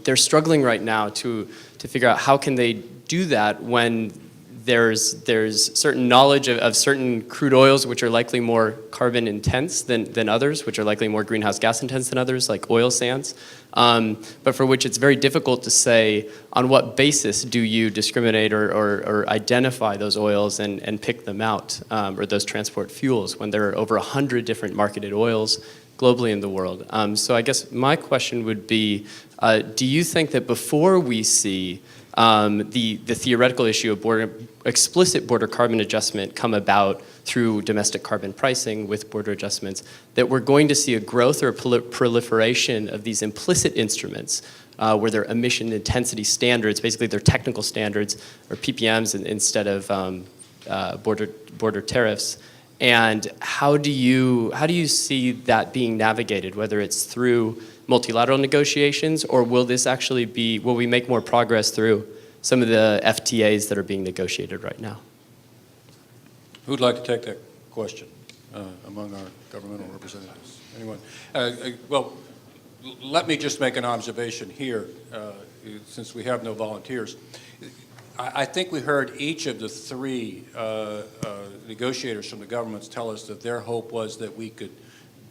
Speaker 11: they're struggling right now to figure out how can they do that when there's certain knowledge of certain crude oils which are likely more carbon intense than others, which are likely more greenhouse gas intense than others, like oil sands, but for which it's very difficult to say on what basis do you discriminate or identify those oils and pick them out, or those transport fuels, when there are over 100 different marketed oils globally in the world. So I guess my question would be, do you think that before we see the theoretical issue of explicit border carbon adjustment come about through domestic carbon pricing with border adjustments, that we're going to see a growth or a proliferation of these implicit instruments where they're emission intensity standards, basically they're technical standards, or PPMs instead of border tariffs? And how do you see that being navigated, whether it's through multilateral negotiations, or will we make more progress through some of the FTAs that are being negotiated right now?
Speaker 1: Who'd like to take that question among our governmental representatives? Anyone? Well, let me just make an observation here, since we have no volunteers. I think we heard each of the three negotiators from the governments tell us that their hope was that we could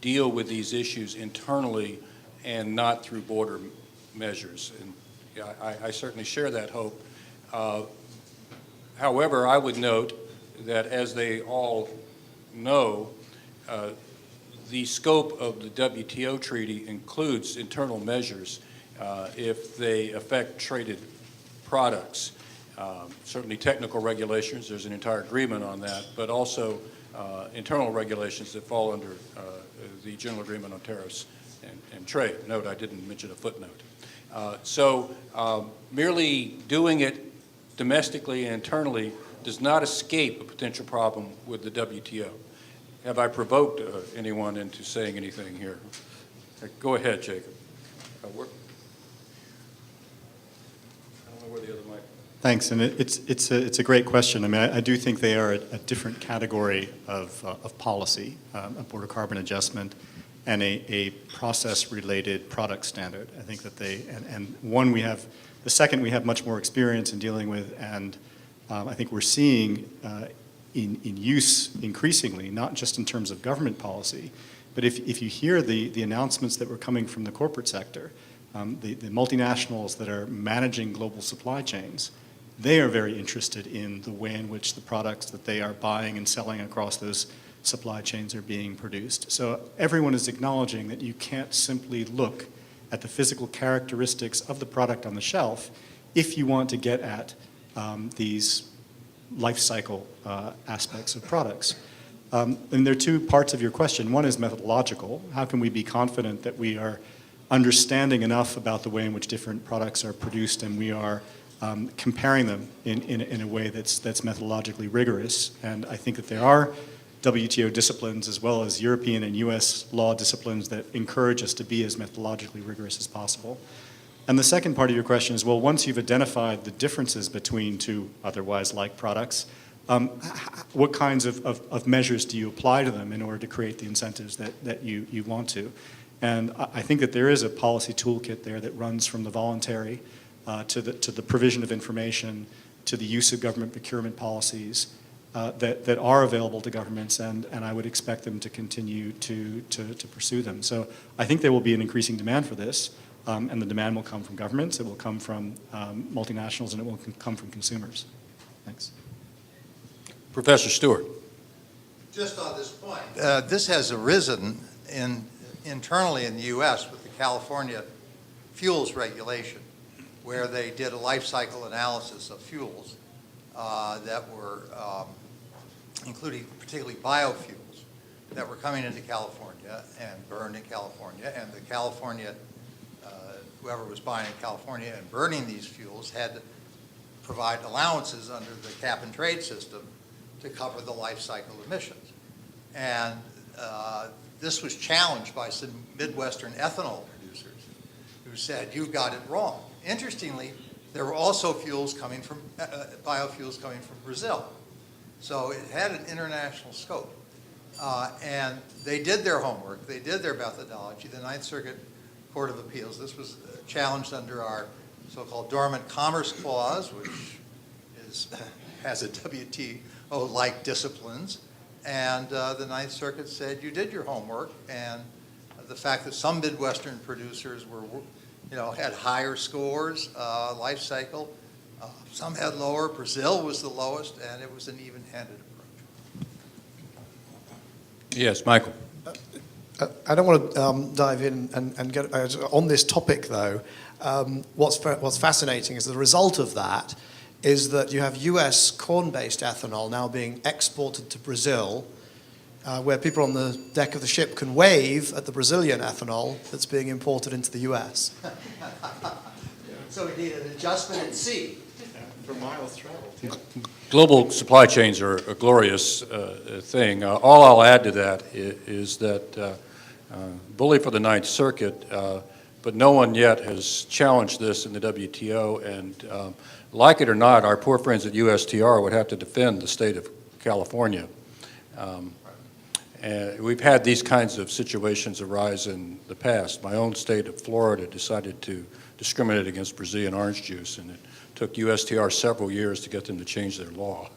Speaker 1: deal with these issues internally and not through border measures. And I certainly share that hope. However, I would note that, as they all know, the scope of the WTO treaty includes internal measures if they affect traded products. Certainly technical regulations, there's an entire agreement on that, but also internal regulations that fall under the General Agreement on Tariffs and Trade. Note, I didn't mention a footnote. So merely doing it domestically and internally does not escape a potential problem with the WTO. Have I provoked anyone into saying anything here? Go ahead, Jacob. I don't know where the other mic.
Speaker 7: Thanks, and it's a great question. I mean, I do think they are a different category of policy, a border carbon adjustment, and a process-related product standard. I think that the second we have much more experience in dealing with, and I think we're seeing in use increasingly, not just in terms of government policy, but if you hear the announcements that were coming from the corporate sector, the multinationals that are managing global supply chains, they are very interested in the way in which the products that they are buying and selling across those supply chains are being produced. So everyone is acknowledging that you can't simply look at the physical characteristics of the product on the shelf if you want to get at these life cycle aspects of products. And there are two parts of your question. One is methodological. How can we be confident that we are understanding enough about the way in which different products are produced, and we are comparing them in a way that's methodologically rigorous? And I think that there are WTO disciplines as well as European and US law disciplines that encourage us to be as methodologically rigorous as possible. And the second part of your question is, well, once you've identified the differences between two otherwise like products, what kinds of measures do you apply to them in order to create the incentives that you want to? And I think that there is a policy toolkit there that runs from the voluntary to the provision of information, to the use of government procurement policies that are available to governments, and I would expect them to continue to pursue them. So I think there will be an increasing demand for this, and the demand will come from governments, it will come from multinationals, and it will come from consumers. Thanks.
Speaker 1: Professor Stewart.
Speaker 3: Just on this point, this has arisen internally in the U.S. with the California fuels regulation, where they did a life cycle analysis of fuels that were including particularly biofuels that were coming into California and burned in California, and the California, whoever was buying in California and burning these fuels had to provide allowances under the cap and trade system to cover the life cycle emissions. And this was challenged by some Midwestern ethanol producers who said, you've got it wrong. Interestingly, there were also fuels coming from, biofuels coming from Brazil. So it had an international scope. And they did their homework, they did their methodology. The Ninth Circuit Court of Appeals, this was challenged under our so-called dormant commerce clause, which has a WTO-like disciplines. And the Ninth Circuit said, you did your homework, and the fact that some Midwestern producers were, had higher scores, life cycle, some had lower, Brazil was the lowest, and it was an even-handed approach.
Speaker 1: Yes, Michael.
Speaker 12: I don't want to dive in and get on this topic, though. What's fascinating is the result of that is that you have US corn-based ethanol now being exported to Brazil, where people on the deck of the ship can wave at the Brazilian ethanol that's being imported into the US.
Speaker 3: So we need an adjustment at sea.
Speaker 7: For miles traveled.
Speaker 1: Global supply chains are a glorious thing. All I'll add to that is that bully for the Ninth Circuit, but no one yet has challenged this in the WTO, and like it or not, our poor friends at USTR would have to defend the state of California. And we've had these kinds of situations arise in the past. My own state of Florida decided to discriminate against Brazilian orange juice, and it took USTR several years to get them to change their law.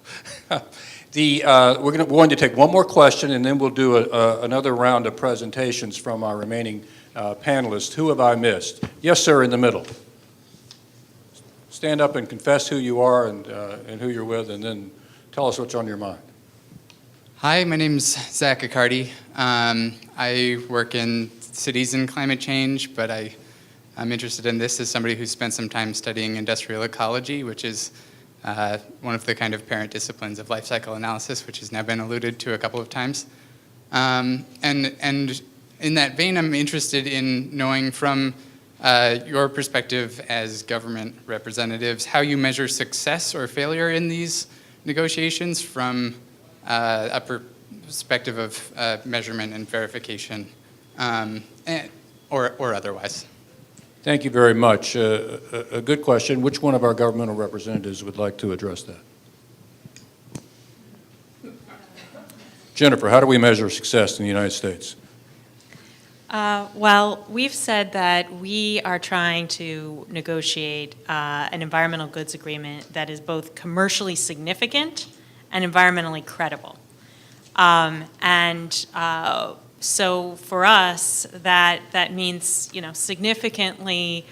Speaker 1: We're going to take one more question, and then we'll do another round of presentations from our remaining panelists. Who have I missed? Yes, sir, in the middle. Stand up and confess who you are and who you're with, and then tell us what's on your mind.
Speaker 13: Hi, my name's Zach Accardi. I work in cities and climate change, but I'm interested in this as somebody who's spent some time studying industrial ecology, which is one of the kind of parent disciplines of life cycle analysis, which has now been alluded to a couple of times. And in that vein, I'm interested in knowing from your perspective as government representatives how you measure success or failure in these negotiations from a perspective of measurement and verification, or otherwise.
Speaker 1: Thank you very much. A good question. Which one of our governmental representatives would like to address that? Jennifer, how do we measure success in the United States?
Speaker 8: Well, we've said that we are trying to negotiate an environmental goods agreement that is both commercially significant and environmentally credible. So for us, that means, significantly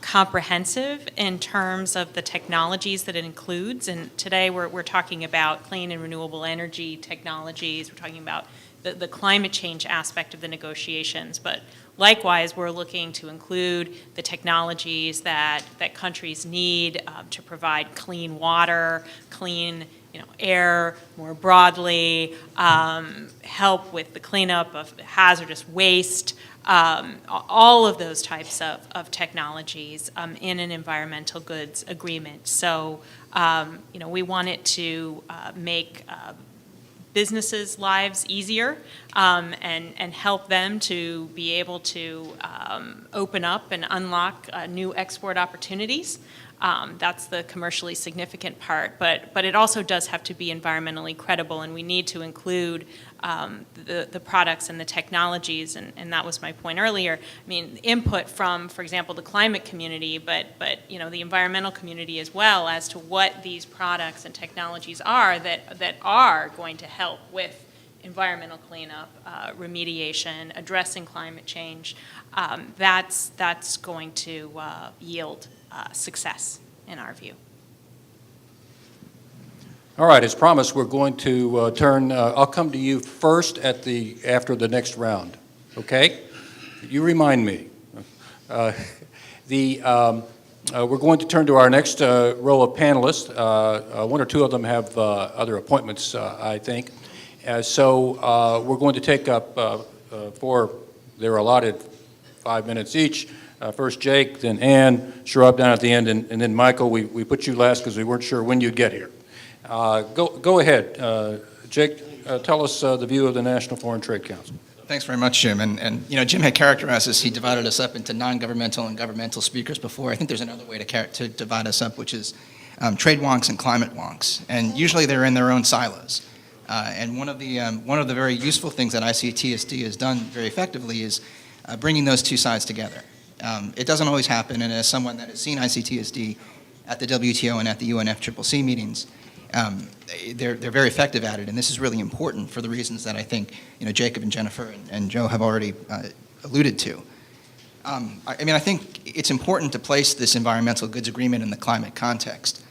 Speaker 8: comprehensive in terms of the technologies that it includes. And today we're talking about clean and renewable energy technologies. We're talking about the climate change aspect of the negotiations. But likewise, we're looking to include the technologies that countries need to provide clean water, clean air more broadly, help with the cleanup of hazardous waste, all of those types of technologies in an environmental goods agreement. So, we want it to make businesses' lives easier and help them to be able to open up and unlock new export opportunities. That's the commercially significant part, but it also does have to be environmentally credible, and we need to include the products and the technologies, and that was my point earlier. I mean, input from, for example, the climate community, but the environmental community as well, as to what these products and technologies are that are going to help with environmental cleanup, remediation, addressing climate change. That's going to yield success, in our view.
Speaker 1: All right, as promised, we're going to turn, I'll come to you first after the next round, okay? You remind me. We're going to turn to our next row of panelists. One or two of them have other appointments, I think. So we're going to take up for their allotted 5 minutes each. First Jake, then Ann, Sharab down at the end, and then Michael. We put you last because we weren't sure when you'd get here. Go ahead. Jake, tell us the view of the National Foreign Trade Council.
Speaker 5: Thanks very much, Jim. And you know, Jim had characterized us, he divided us up into non-governmental and governmental speakers before. I think there's another way to divide us up, which is trade wonks and climate wonks. And usually they're in their own silos. And one of the very useful things that ICTSD has done very effectively is bringing those two sides together. It doesn't always happen, and as someone that has seen ICTSD at the WTO and at the UNFCCC meetings, they're very effective at it, and this is really important for the reasons that I think Jacob and Jennifer and Joe have already alluded to. I think it's important to place this environmental goods agreement in the climate context.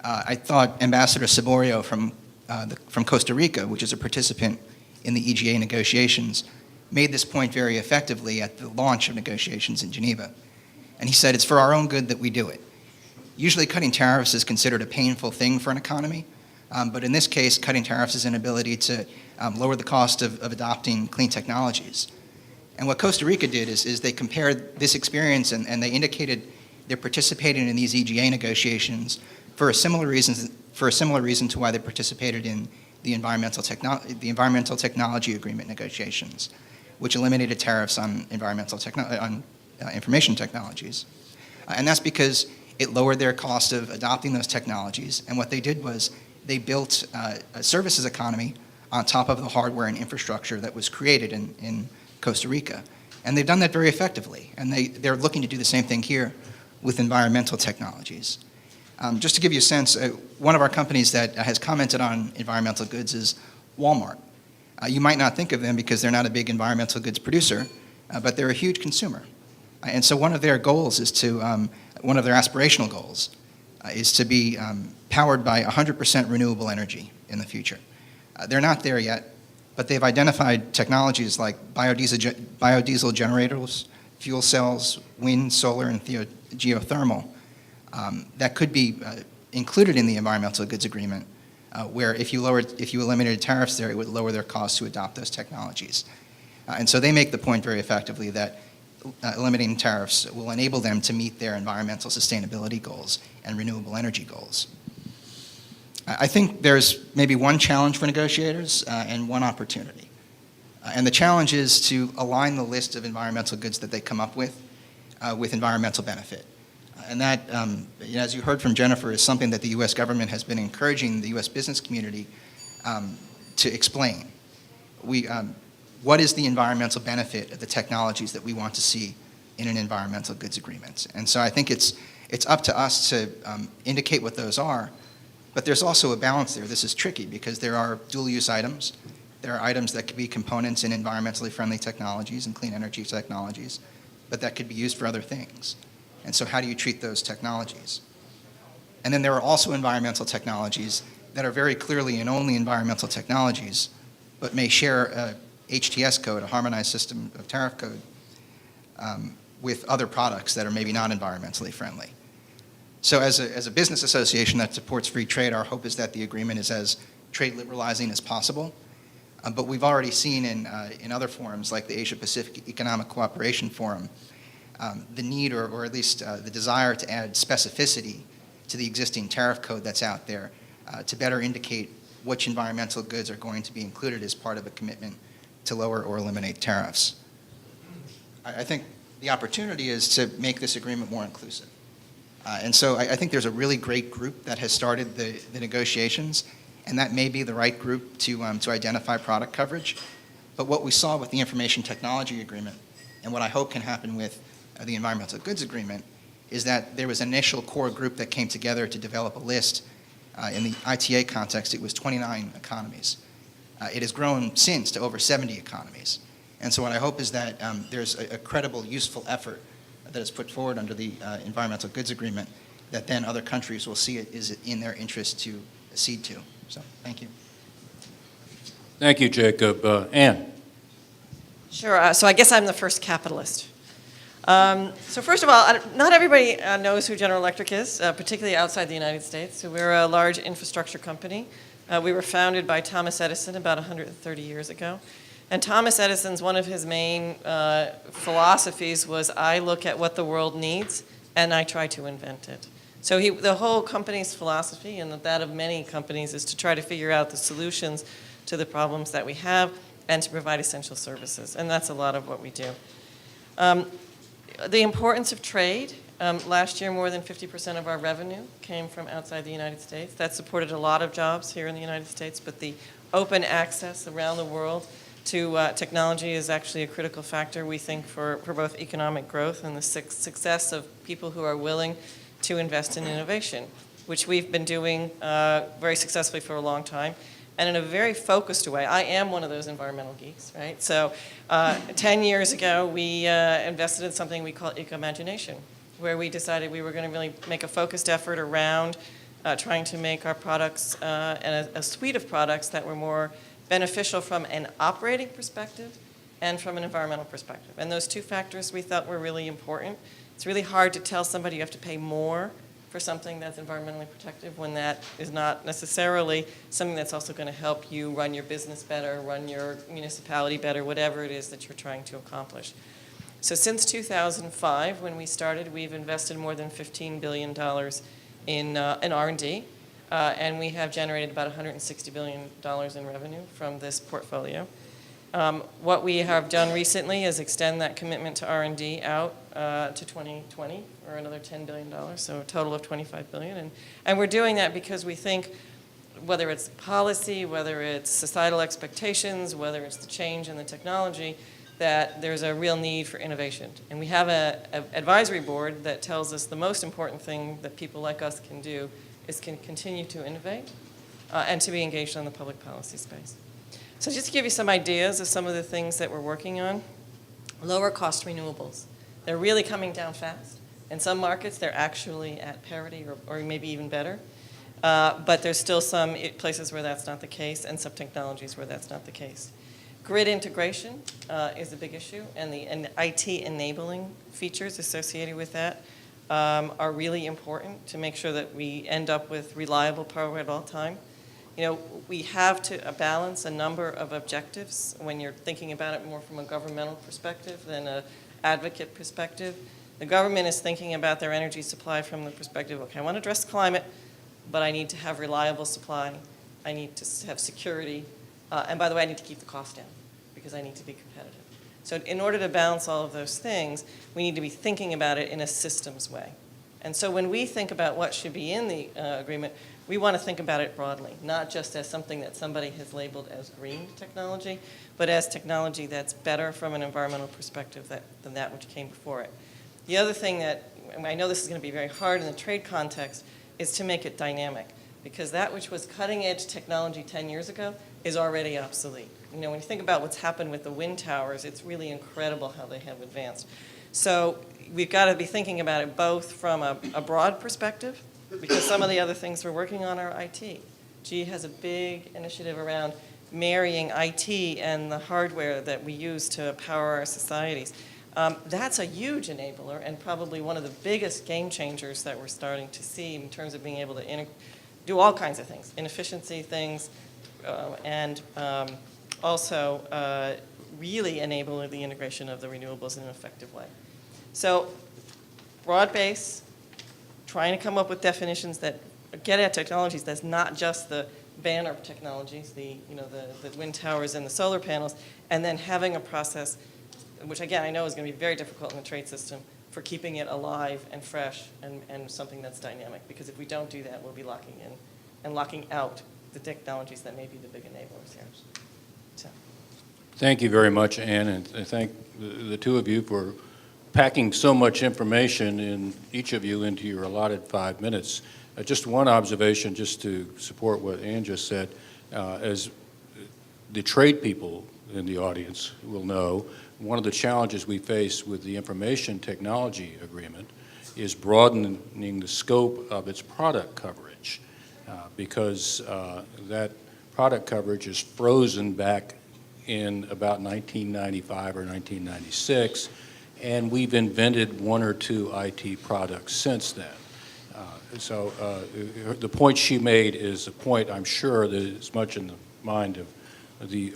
Speaker 5: I thought Ambassador Saborio from Costa Rica, which is a participant in the EGA negotiations, made this point very effectively at the launch of negotiations in Geneva. And he said, it's for our own good that we do it. Usually cutting tariffs is considered a painful thing for an economy, but in this case, cutting tariffs is an ability to lower the cost of adopting clean technologies. And what Costa Rica did is they compared this experience and they indicated they're participating in these EGA negotiations for a similar reason to why they participated in the environmental technology agreement negotiations, which eliminated tariffs on information technologies. And that's because it lowered their cost of adopting those technologies. And what they did was they built a services economy on top of the hardware and infrastructure that was created in Costa Rica. And they've done that very effectively. And they're looking to do the same thing here with environmental technologies. Just to give you a sense, one of our companies that has commented on environmental goods is Walmart. You might not think of them because they're not a big environmental goods producer, but they're a huge consumer. And so one of their goals is one of their aspirational goals is to be powered by 100% renewable energy in the future. They're not there yet, but they've identified technologies like biodiesel generators, fuel cells, wind, solar, and geothermal that could be included in the environmental goods agreement, where if you eliminated tariffs there, it would lower their costs to adopt those technologies. And so they make the point very effectively that eliminating tariffs will enable them to meet their environmental sustainability goals and renewable energy goals. I think there's maybe one challenge for negotiators and one opportunity. And the challenge is to align the list of environmental goods that they come up with environmental benefit. And that, as you heard from Jennifer, is something that the U.S. government has been encouraging the U.S. business community to explain. What is the environmental benefit of the technologies that we want to see in an environmental goods agreement? And so I think it's up to us to indicate what those are, but there's also a balance there. This is tricky because there are dual-use items. There are items that could be components in environmentally friendly technologies and clean energy technologies, but that could be used for other things. And so how do you treat those technologies? And then there are also environmental technologies that are very clearly and only environmental technologies, but may share a HTS code, a harmonized system of tariff code, with other products that are maybe not environmentally friendly. So as a business association that supports free trade, our hope is that the agreement is as trade liberalizing as possible. But we've already seen in other forums like the Asia-Pacific Economic Cooperation Forum, the need or at least the desire to add specificity to the existing tariff code that's out there to better indicate which environmental goods are going to be included as part of a commitment to lower or eliminate tariffs. I think the opportunity is to make this agreement more inclusive. And so I think there's a really great group that has started the negotiations, and that may be the right group to identify product coverage. But what we saw with the information technology agreement, and what I hope can happen with the environmental goods agreement, is that there was an initial core group that came together to develop a list. In the ITA context, it was 29 economies. It has grown since to over 70 economies. And so what I hope is that there's a credible, useful effort that is put forward under the environmental goods agreement that then other countries will see it is in their interest to accede to. So, thank you.
Speaker 1: Thank you, Jacob. Anne?
Speaker 14: Sure. So I guess I'm the first capitalist. So first of all, not everybody knows who General Electric is, particularly outside the United States. So we're a large infrastructure company. We were founded by Thomas Edison about 130 years ago. And Thomas Edison's, one of his main philosophies was, I look at what the world needs and I try to invent it. So the whole company's philosophy, and that of many companies, is to try to figure out the solutions to the problems that we have and to provide essential services. And that's a lot of what we do. The importance of trade. Last year, more than 50% of our revenue came from outside the United States. That supported a lot of jobs here in the United States, but the open access around the world to technology is actually a critical factor, we think, for both economic growth and the success of people who are willing to invest in innovation, which we've been doing very successfully for a long time, and in a very focused way. I am one of those environmental geeks, right? So 10 years ago, we invested in something we call eco-imagination, where we decided we were going to really make a focused effort around trying to make our products and a suite of products that were more beneficial from an operating perspective and from an environmental perspective. And those two factors we thought were really important. It's really hard to tell somebody you have to pay more for something that's environmentally protective when that is not necessarily something that's also going to help you run your business better, run your municipality better, whatever it is that you're trying to accomplish. So since 2005, when we started, we've invested more than $15 billion in R&D, and we have generated about $160 billion in revenue from this portfolio. What we have done recently is extend that commitment to R&D out to 2020 or another $10 billion, so a total of $25 billion. And we're doing that because we think, whether it's policy, whether it's societal expectations, whether it's the change in the technology, that there's a real need for innovation. And we have an advisory board that tells us the most important thing that people like us can do is can continue to innovate and to be engaged in the public policy space. So just to give you some ideas of some of the things that we're working on, lower cost renewables. They're really coming down fast. In some markets, they're actually at parity or maybe even better. But there's still some places where that's not the case and some technologies where that's not the case. Grid integration is a big issue, and the IT enabling features associated with that are really important to make sure that we end up with reliable power at all time. You know, we have to balance a number of objectives when you're thinking about it more from a governmental perspective than an advocate perspective. The government is thinking about their energy supply from the perspective, okay, I want to address climate, but I need to have reliable supply. I need to have security. And by the way, I need to keep the cost down because I need to be competitive. So in order to balance all of those things, we need to be thinking about it in a systems way. And so when we think about what should be in the agreement, we want to think about it broadly, not just as something that somebody has labeled as green technology, but as technology that's better from an environmental perspective than that which came before it. The other thing that, and I know this is going to be very hard in the trade context, is to make it dynamic, because that which was cutting edge technology 10 years ago is already obsolete. You know, when you think about what's happened with the wind towers, it's really incredible how they have advanced. So we've got to be thinking about it both from a broad perspective, because some of the other things we're working on are IT. GE has a big initiative around marrying IT and the hardware that we use to power our societies. That's a huge enabler and probably one of the biggest game changers that we're starting to see in terms of being able to do all kinds of things, inefficiency things, and also really enable the integration of the renewables in an effective way. So broad base, trying to come up with definitions that get at technologies that's not just the banner technologies, the wind towers and the solar panels, and then having a process, which again I know is going to be very difficult in the trade system, for keeping it alive and fresh and something that's dynamic. Because if we don't do that, we'll be locking in and locking out the technologies that may be the big enablers here. So.
Speaker 1: Thank you very much, Anne, and thank the two of you for packing so much information in each of you into your allotted 5 minutes. Just one observation, just to support what Anne just said, as the trade people in the audience will know, one of the challenges we face with the information technology agreement is broadening the scope of its product coverage. because that product coverage is frozen back in about 1995 or 1996, and we've invented one or two IT products since then. So the point she made is a point I'm sure that is much in the mind of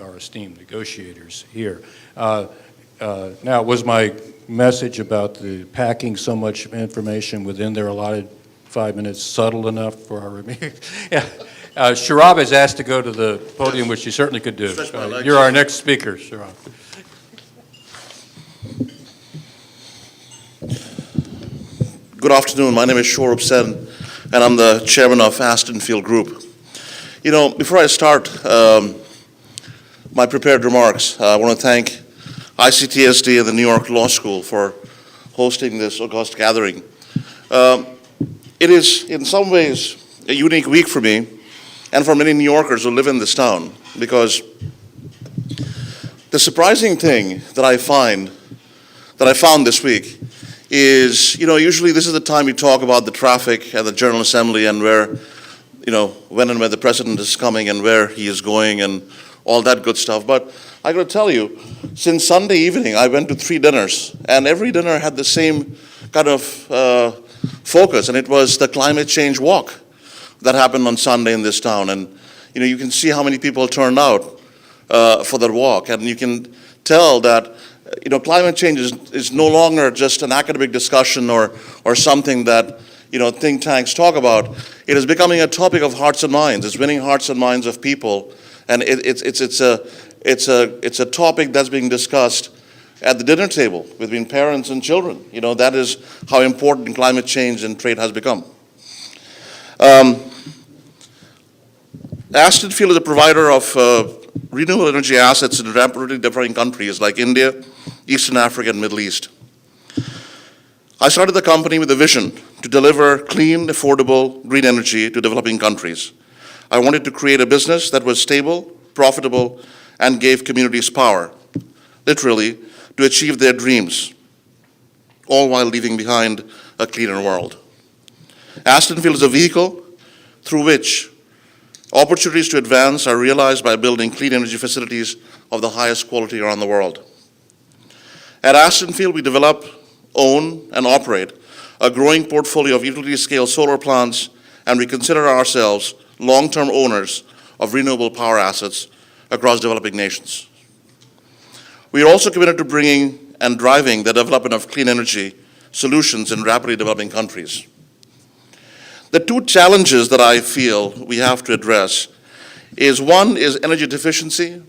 Speaker 1: our esteemed negotiators here. Now, was my message about the packing so much information within their allotted 5 minutes subtle enough for our meeting? Yeah. Sharab is asked to go to the podium, which she certainly could do. You're our next speaker, Sharab.
Speaker 15: Good afternoon. My name is Shoaib Sen, and I'm the chairman of Aston Field Group. You know, before I start my prepared remarks, I want to thank ICTSD and the New York Law School for hosting this august gathering. It is, in some ways, a unique week for me and for many New Yorkers who live in this town, because the surprising thing that I found this week is, you know, usually this is the time we talk about the traffic at the General Assembly and where, you know, when and where the president is coming and where he is going and all that good stuff. But I got to tell you, since Sunday evening, I went to 3 dinners, and every dinner had the same kind of focus, and it was the climate change walk that happened on Sunday in this town. And, you know, you can see how many people turned out for that walk, and you can tell that, you know, climate change is no longer just an academic discussion or something that, you know, think tanks talk about. It is becoming a topic of hearts and minds. It's winning hearts and minds of people, and it's a topic that's being discussed at the dinner table between parents and children. You know, that is how important climate change and trade has become. Aston Field is a provider of renewable energy assets in rapidly developing countries like India, Eastern Africa, and Middle East. I started the company with a vision to deliver clean, affordable, green energy to developing countries. I wanted to create a business that was stable, profitable, and gave communities power, literally, to achieve their dreams, all while leaving behind a cleaner world. Aston Field is a vehicle through which opportunities to advance are realized by building clean energy facilities of the highest quality around the world. At Aston Field, we develop, own, and operate a growing portfolio of utility-scale solar plants, and we consider ourselves long-term owners of renewable power assets across developing nations. We are also committed to bringing and driving the development of clean energy solutions in rapidly developing countries. The 2 challenges that I feel we have to address is, 1 is energy deficiency,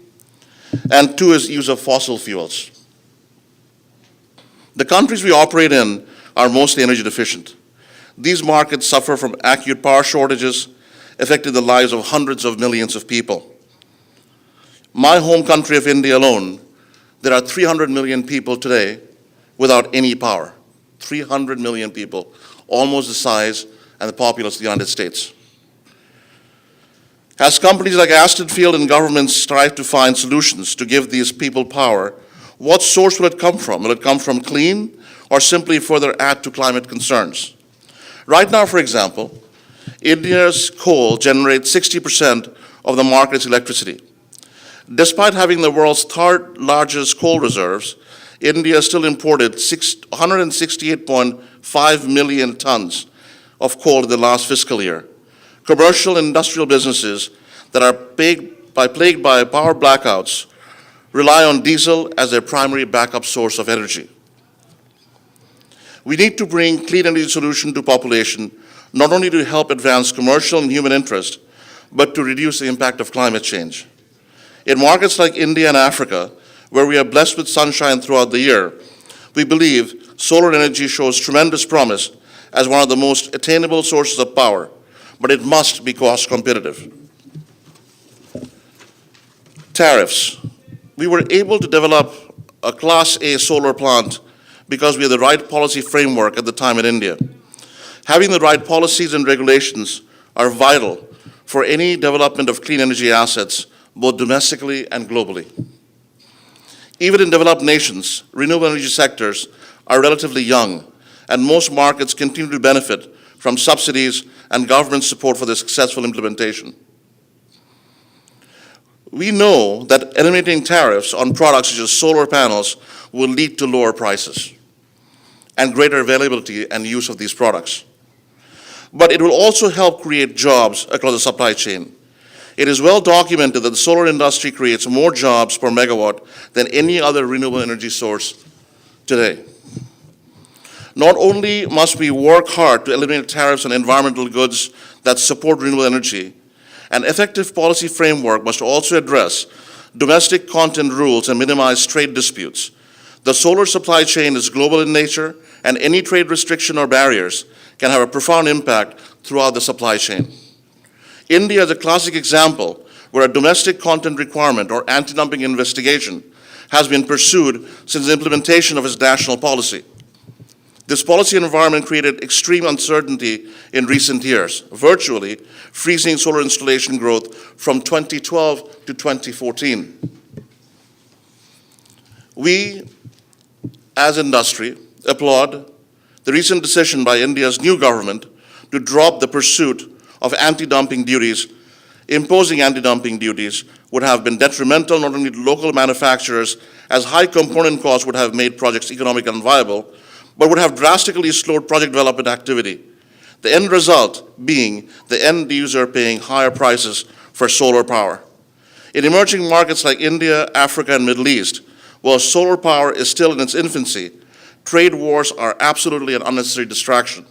Speaker 15: and 2 is use of fossil fuels. The countries we operate in are mostly energy deficient. These markets suffer from acute power shortages, affecting the lives of hundreds of millions of people. My home country of India alone, there are 300 million people today without any power. 300 million people, almost the size and the populace of the United States. As companies like Aston Field and governments strive to find solutions to give these people power, what source will it come from? Will it come from clean or simply further add to climate concerns? Right now, for example, India's coal generates 60% of the market's electricity. Despite having the world's 3rd largest coal reserves, India still imported 168.5 million tons of coal in the last fiscal year. Commercial and industrial businesses that are plagued by power blackouts rely on diesel as their primary backup source of energy. We need to bring clean energy solution to population, not only to help advance commercial and human interest, but to reduce the impact of climate change. In markets like India and Africa, where we are blessed with sunshine throughout the year, we believe solar energy shows tremendous promise as one of the most attainable sources of power, but it must be cost competitive. Tariffs. We were able to develop a Class A solar plant because we had the right policy framework at the time in India. Having the right policies and regulations are vital for any development of clean energy assets, both domestically and globally. Even in developed nations, renewable energy sectors are relatively young, and most markets continue to benefit from subsidies and government support for their successful implementation. We know that eliminating tariffs on products such as solar panels will lead to lower prices and greater availability and use of these products. But it will also help create jobs across the supply chain. It is well documented that the solar industry creates more jobs per megawatt than any other renewable energy source today. Not only must we work hard to eliminate tariffs on environmental goods that support renewable energy, an effective policy framework must also address domestic content rules and minimize trade disputes. The solar supply chain is global in nature, and any trade restriction or barriers can have a profound impact throughout the supply chain. India is a classic example where a domestic content requirement or anti-dumping investigation has been pursued since the implementation of its national policy. This policy environment created extreme uncertainty in recent years, virtually freezing solar installation growth from 2012 to 2014. We, as industry, applaud the recent decision by India's new government to drop the pursuit of anti-dumping duties. Imposing anti-dumping duties would have been detrimental not only to local manufacturers, as high component costs would have made projects economic and viable, but would have drastically slowed project development activity. The end result being the end user paying higher prices for solar power. In emerging markets like India, Africa, and Middle East, while solar power is still in its infancy, trade wars are absolutely an unnecessary distraction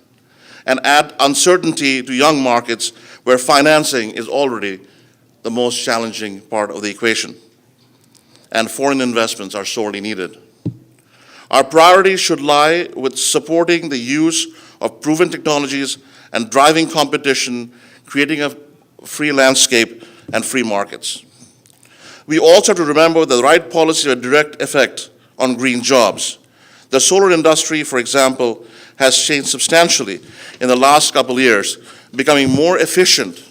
Speaker 15: and add uncertainty to young markets where financing is already the most challenging part of the equation, and foreign investments are sorely needed. Our priorities should lie with supporting the use of proven technologies and driving competition, creating a free landscape and free markets. We also have to remember that the right policy has a direct effect on green jobs. The solar industry, for example, has changed substantially in the last couple of years, becoming more efficient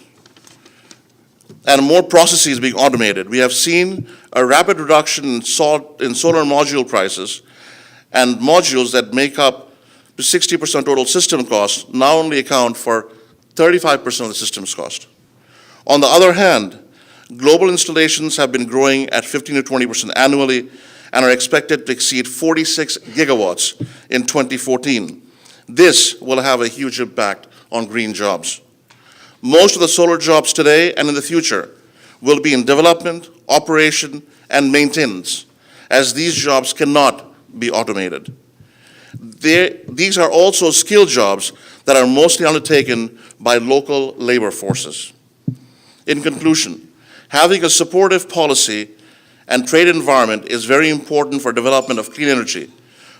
Speaker 15: and more processes being automated. We have seen a rapid reduction in solar module prices, and modules that make up to 60% total system cost now only account for 35% of the system's cost. On the other hand, global installations have been growing at 15 to 20% annually and are expected to exceed 46 gigawatts in 2014. This will have a huge impact on green jobs. Most of the solar jobs today and in the future will be in development, operation, and maintenance, as these jobs cannot be automated. These are also skilled jobs that are mostly undertaken by local labor forces. In conclusion, having a supportive policy and trade environment is very important for development of clean energy.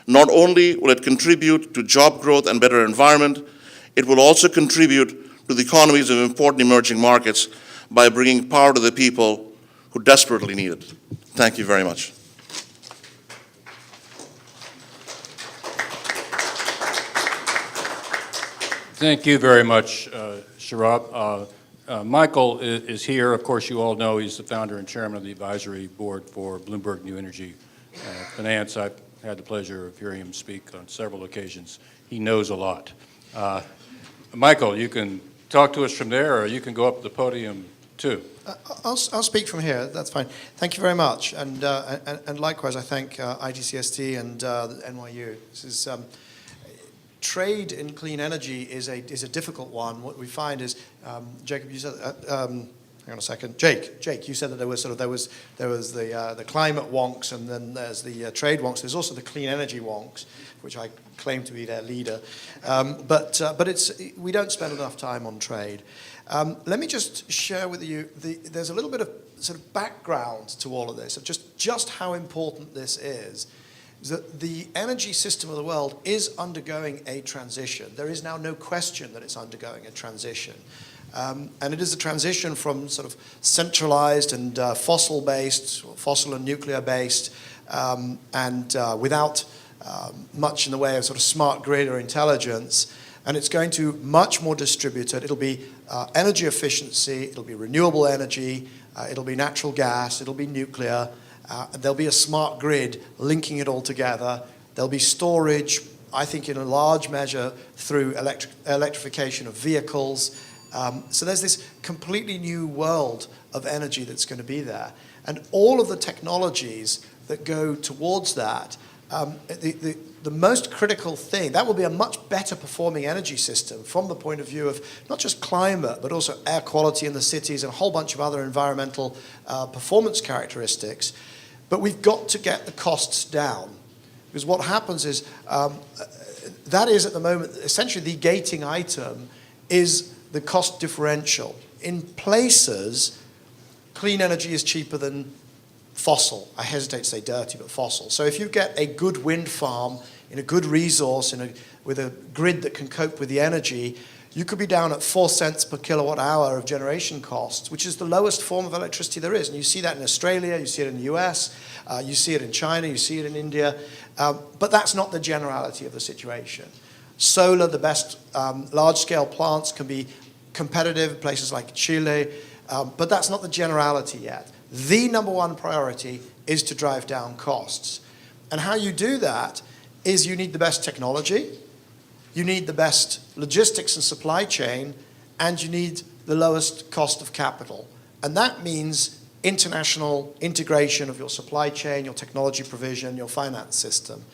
Speaker 15: Not only will it contribute to job growth and better environment, it will also contribute to the economies of important emerging markets by bringing power to the people who desperately need it. Thank you very much.
Speaker 1: Thank you very much, Sharab. Michael is here. Of course, you all know he's the founder and chairman of the advisory board for Bloomberg New Energy Finance. I've had the pleasure of hearing him speak on several occasions. He knows a lot. Michael, you can talk to us from there, or you can go up to the podium too.
Speaker 12: I'll speak from here. That's fine. Thank you very much, and likewise, I thank ICTSD and NYU. This is trade in clean energy is a difficult one. What we find is, Jacob, you said, hang on a second, Jake, you said that there was the climate wonks, and then there's the trade wonks. There's also the clean energy wonks, which I claim to be their leader. But we don't spend enough time on trade. Let me just share with you, there's a little bit of sort of background to all of this, of just how important this is that the energy system of the world is undergoing a transition. There is now no question that it's undergoing a transition. And it is a transition from sort of centralized and fossil-based, fossil and nuclear-based, and without much in the way of sort of smart grid or intelligence. And it's going to much more distributed. It'll be energy efficiency, it'll be renewable energy, it'll be natural gas, it'll be nuclear. There'll be a smart grid linking it all together. There'll be storage, I think in a large measure through electrification of vehicles. So there's this completely new world of energy that's going to be there. And all of the technologies that go towards that, the most critical thing, that will be a much better performing energy system from the point of view of not just climate, but also air quality in the cities and a whole bunch of other environmental performance characteristics. But we've got to get the costs down. Because what happens is, that is at the moment, essentially the gating item is the cost differential. In places, clean energy is cheaper than fossil. I hesitate to say dirty, but fossil. So if you get a good wind farm in a good resource, with a grid that can cope with the energy, you could be down at 4 cents per kilowatt hour of generation costs, which is the lowest form of electricity there is. And you see that in Australia, you see it in the US, you see it in China, you see it in India. But that's not the generality of the situation. Solar, the best large-scale plants can be competitive in places like Chile, but that's not the generality yet. The number one priority is to drive down costs. And how you do that is you need the best technology, you need the best logistics and supply chain, and you need the lowest cost of capital. And that means international integration of your supply chain, your technology provision, your finance system.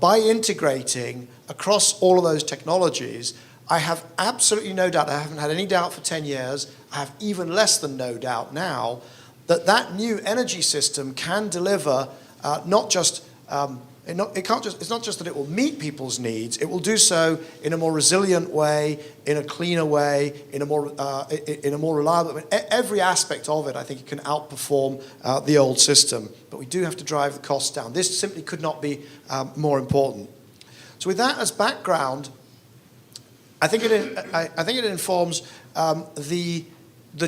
Speaker 12: By integrating across all of those technologies, I have absolutely no doubt, I haven't had any doubt for 10 years, I have even less than no doubt now, that that new energy system can deliver it's not just that it will meet people's needs, it will do so in a more resilient way, in a cleaner way, in a more reliable way. Every aspect of it, I think it can outperform the old system. But we do have to drive the costs down. This simply could not be more important. So with that as background, I think it informs the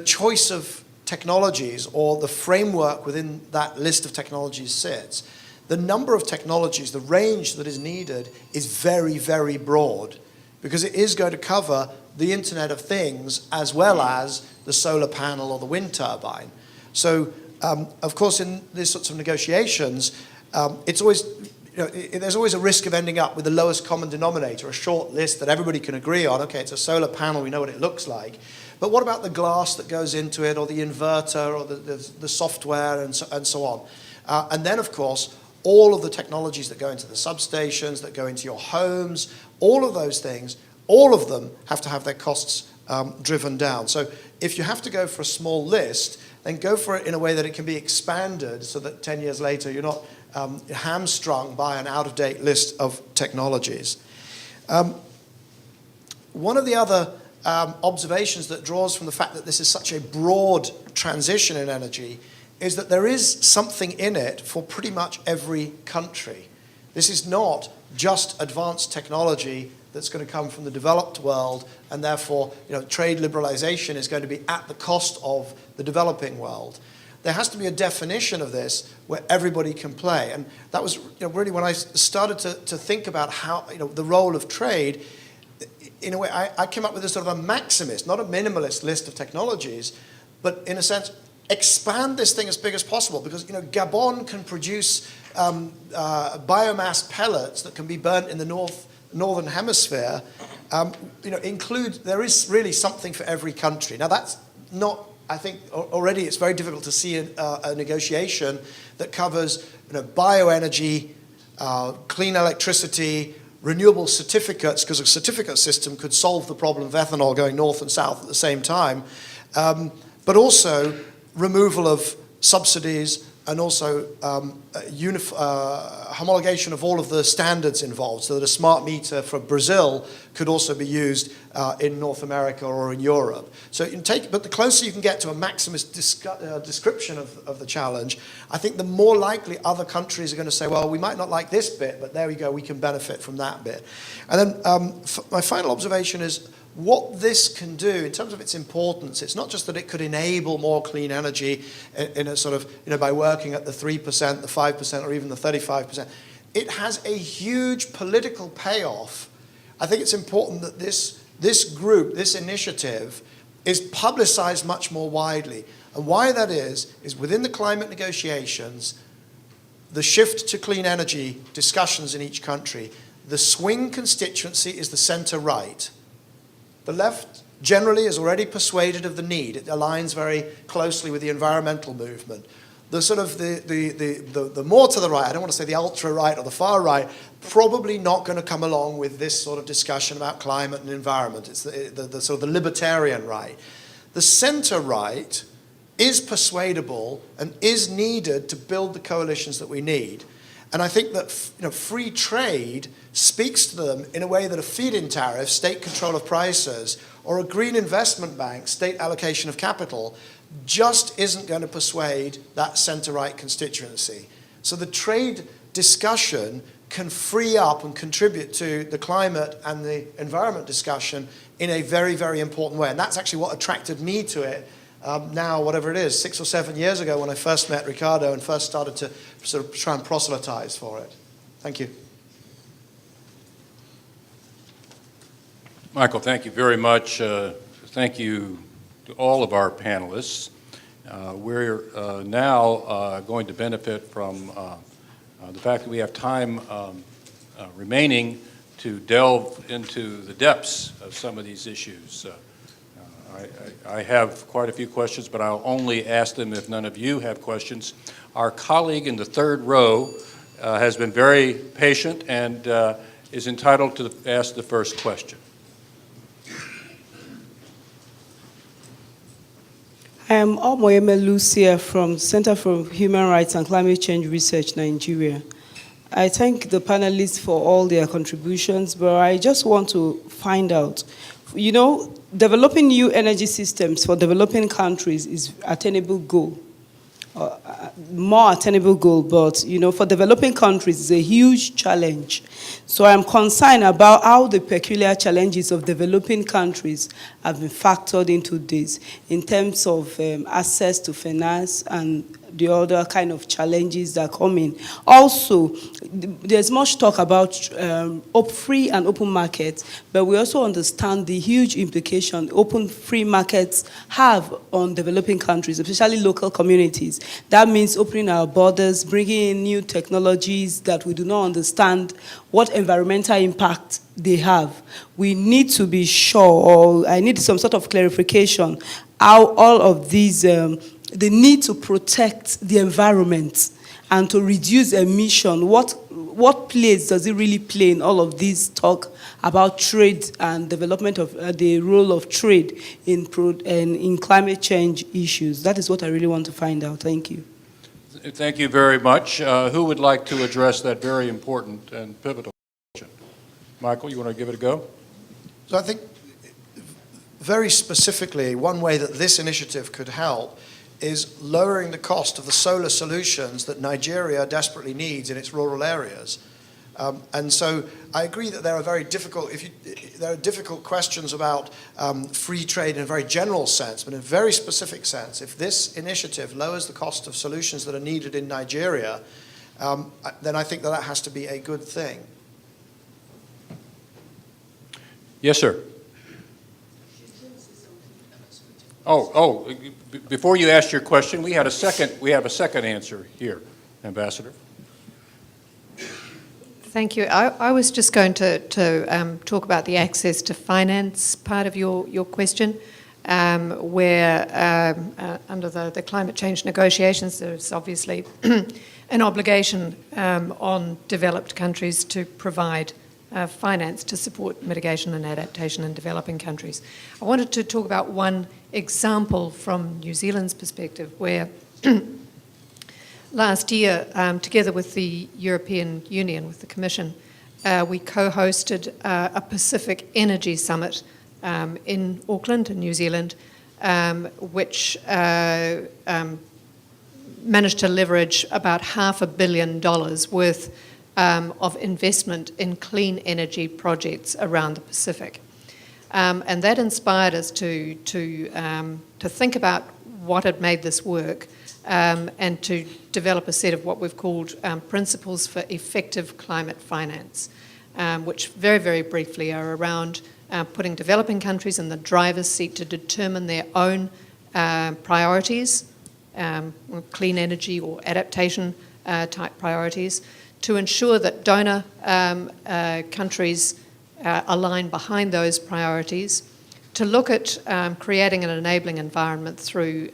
Speaker 12: choice of technologies, or the framework within that list of technologies sits. The number of technologies, the range that is needed is very, very broad, because it is going to cover the Internet of Things as well as the solar panel or the wind turbine. So, of course, in these sorts of negotiations, it's always, there's always a risk of ending up with the lowest common denominator, a short list that everybody can agree on. Okay, it's a solar panel, we know what it looks like. But what about the glass that goes into it, or the inverter, or the software, and so on? And then, of course, all of the technologies that go into the substations, that go into your homes, all of those things, all of them have to have their costs driven down. So if you have to go for a small list, then go for it in a way that it can be expanded so that 10 years later you're not hamstrung by an out-of-date list of technologies. One of the other observations that draws from the fact that this is such a broad transition in energy is that there is something in it for pretty much every country. This is not just advanced technology that's going to come from the developed world, and therefore, trade liberalization is going to be at the cost of the developing world. There has to be a definition of this where everybody can play. And that was really when I started to think about how, the role of trade. In a way, I came up with a sort of a maximist, not a minimalist list of technologies, but in a sense, expand this thing as big as possible, because Gabon can produce biomass pellets that can be burnt in the northern hemisphere. There is really something for every country. Now that's not, I think already it's very difficult to see a negotiation that covers bioenergy, clean electricity, renewable certificates, because a certificate system could solve the problem of ethanol going north and south at the same time, but also removal of subsidies, and also homologation of all of the standards involved, so that a smart meter for Brazil could also be used in North America or in Europe. So but the closer you can get to a maximalist description of the challenge, I think the more likely other countries are going to say, well, we might not like this bit, but there we go, we can benefit from that bit. And then my final observation is, what this can do in terms of its importance, it's not just that it could enable more clean energy in a sort of, by working at the 3%, the 5%, or even the 35%. It has a huge political payoff. I think it's important that this group, this initiative, is publicized much more widely. And why that is within the climate negotiations, the shift to clean energy discussions in each country, The swing constituency is the center-right. The left generally is already persuaded of the need. It aligns very closely with the environmental movement. The sort of the more to the right, I don't want to say the ultra-right or the far-right, probably not going to come along with this sort of discussion about climate and environment. It's the sort of the libertarian right. The center-right is persuadable and is needed to build the coalitions that we need. And I think that free trade speaks to them in a way that a feed-in tariff, state control of prices, or a green investment bank, state allocation of capital, just isn't going to persuade that center-right constituency. So the trade discussion can free up and contribute to the climate and the environment discussion in a very, very important way. And that's actually what attracted me to it now, whatever it is, 6 or 7 years ago when I first met Ricardo and first started to sort of try and proselytize for it. Thank you.
Speaker 1: Michael, thank you very much. Thank you to all of our panelists. We're now going to benefit from the fact that we have time remaining to delve into the depths of some of these issues. I have quite a few questions, but I'll only ask them if none of you have questions. Our colleague in the third row has been very patient and is entitled to ask the first question.
Speaker 16: I am Omoyeme Lucia from Center for Human Rights and Climate Change Research, Nigeria. I thank the panelists for all their contributions, but I just want to find out, developing new energy systems for developing countries is attainable goal, more attainable goal, but for developing countries it's a huge challenge. So I'm concerned about how the peculiar challenges of developing countries have been factored into this in terms of access to finance and the other kind of challenges that come in. Also, there's much talk about free and open markets, but we also understand the huge implication open free markets have on developing countries, especially local communities. That means opening our borders, bringing in new technologies that we do not understand what environmental impact they have. We need to be sure, or I need some sort of clarification, how all of these the need to protect the environment and to reduce emission, what place does it really play in all of this talk about trade and development of the role of trade in climate change issues? That is what I really want to find out. Thank you.
Speaker 1: Thank you very much. Who would like to address that very important and pivotal question? Michael, you want to give it a go?
Speaker 12: So I think very specifically, one way that this initiative could help is lowering the cost of the solar solutions that Nigeria desperately needs in its rural areas. And so I agree that there are very difficult, there are difficult questions about free trade in a very general sense, but in a very specific sense, if this initiative lowers the cost of solutions that are needed in Nigeria, then I think that has to be a good thing.
Speaker 1: Yes, sir. Before you asked your question, we have a second answer here, Ambassador.
Speaker 6: Thank you. I was just going to talk about the access to finance part of your question, where under the climate change negotiations, there's obviously an obligation on developed countries to provide finance to support mitigation and adaptation in developing countries. I wanted to talk about one example from New Zealand's perspective, where last year, together with the European Union, with the Commission, we co-hosted a Pacific Energy Summit in Auckland, in New Zealand, which managed to leverage about $500 million worth of investment in clean energy projects around the Pacific. And that inspired us to think about what had made this work, and to develop a set of what we've called principles for effective climate finance, which very, very briefly are around putting developing countries in the driver's seat to determine their own priorities, clean energy or adaptation type priorities, to ensure that donor countries align behind those priorities, to look at creating an enabling environment through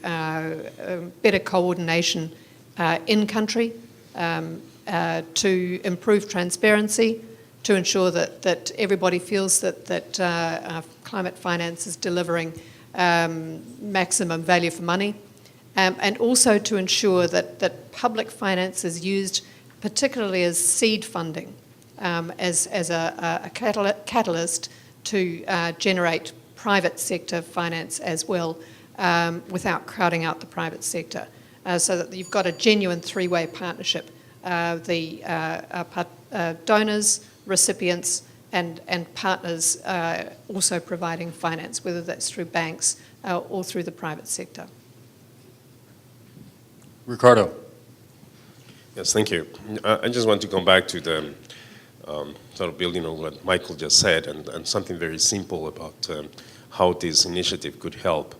Speaker 6: better coordination in country, to improve transparency, to ensure that everybody feels that climate finance is delivering maximum value for money, and also to ensure that public finance is used particularly as seed funding, as a catalyst to generate private sector finance as well, without crowding out the private sector, so that you've got a genuine three-way partnership. Donors, recipients, and partners also providing finance, whether that's through banks or through the private sector.
Speaker 1: Ricardo.
Speaker 2: Yes, thank you. I just want to come back to the sort of building on what Michael just said, and something very simple about how this initiative could help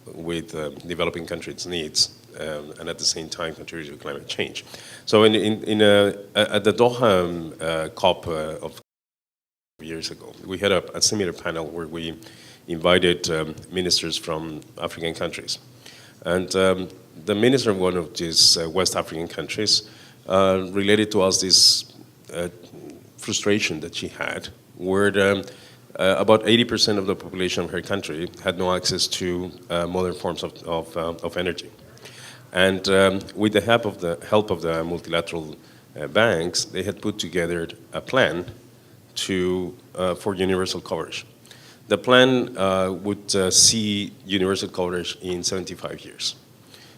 Speaker 2: with developing countries' needs and at the same time contribute to climate change. So at the Doha COP of years ago, we had a similar panel where we invited ministers from African countries. And the minister of one of these West African countries related to us this frustration that she had, where about 80% of the population of her country had no access to modern forms of energy. And with the help of the multilateral banks, they had put together a plan for universal coverage. The plan would see universal coverage in 75 years.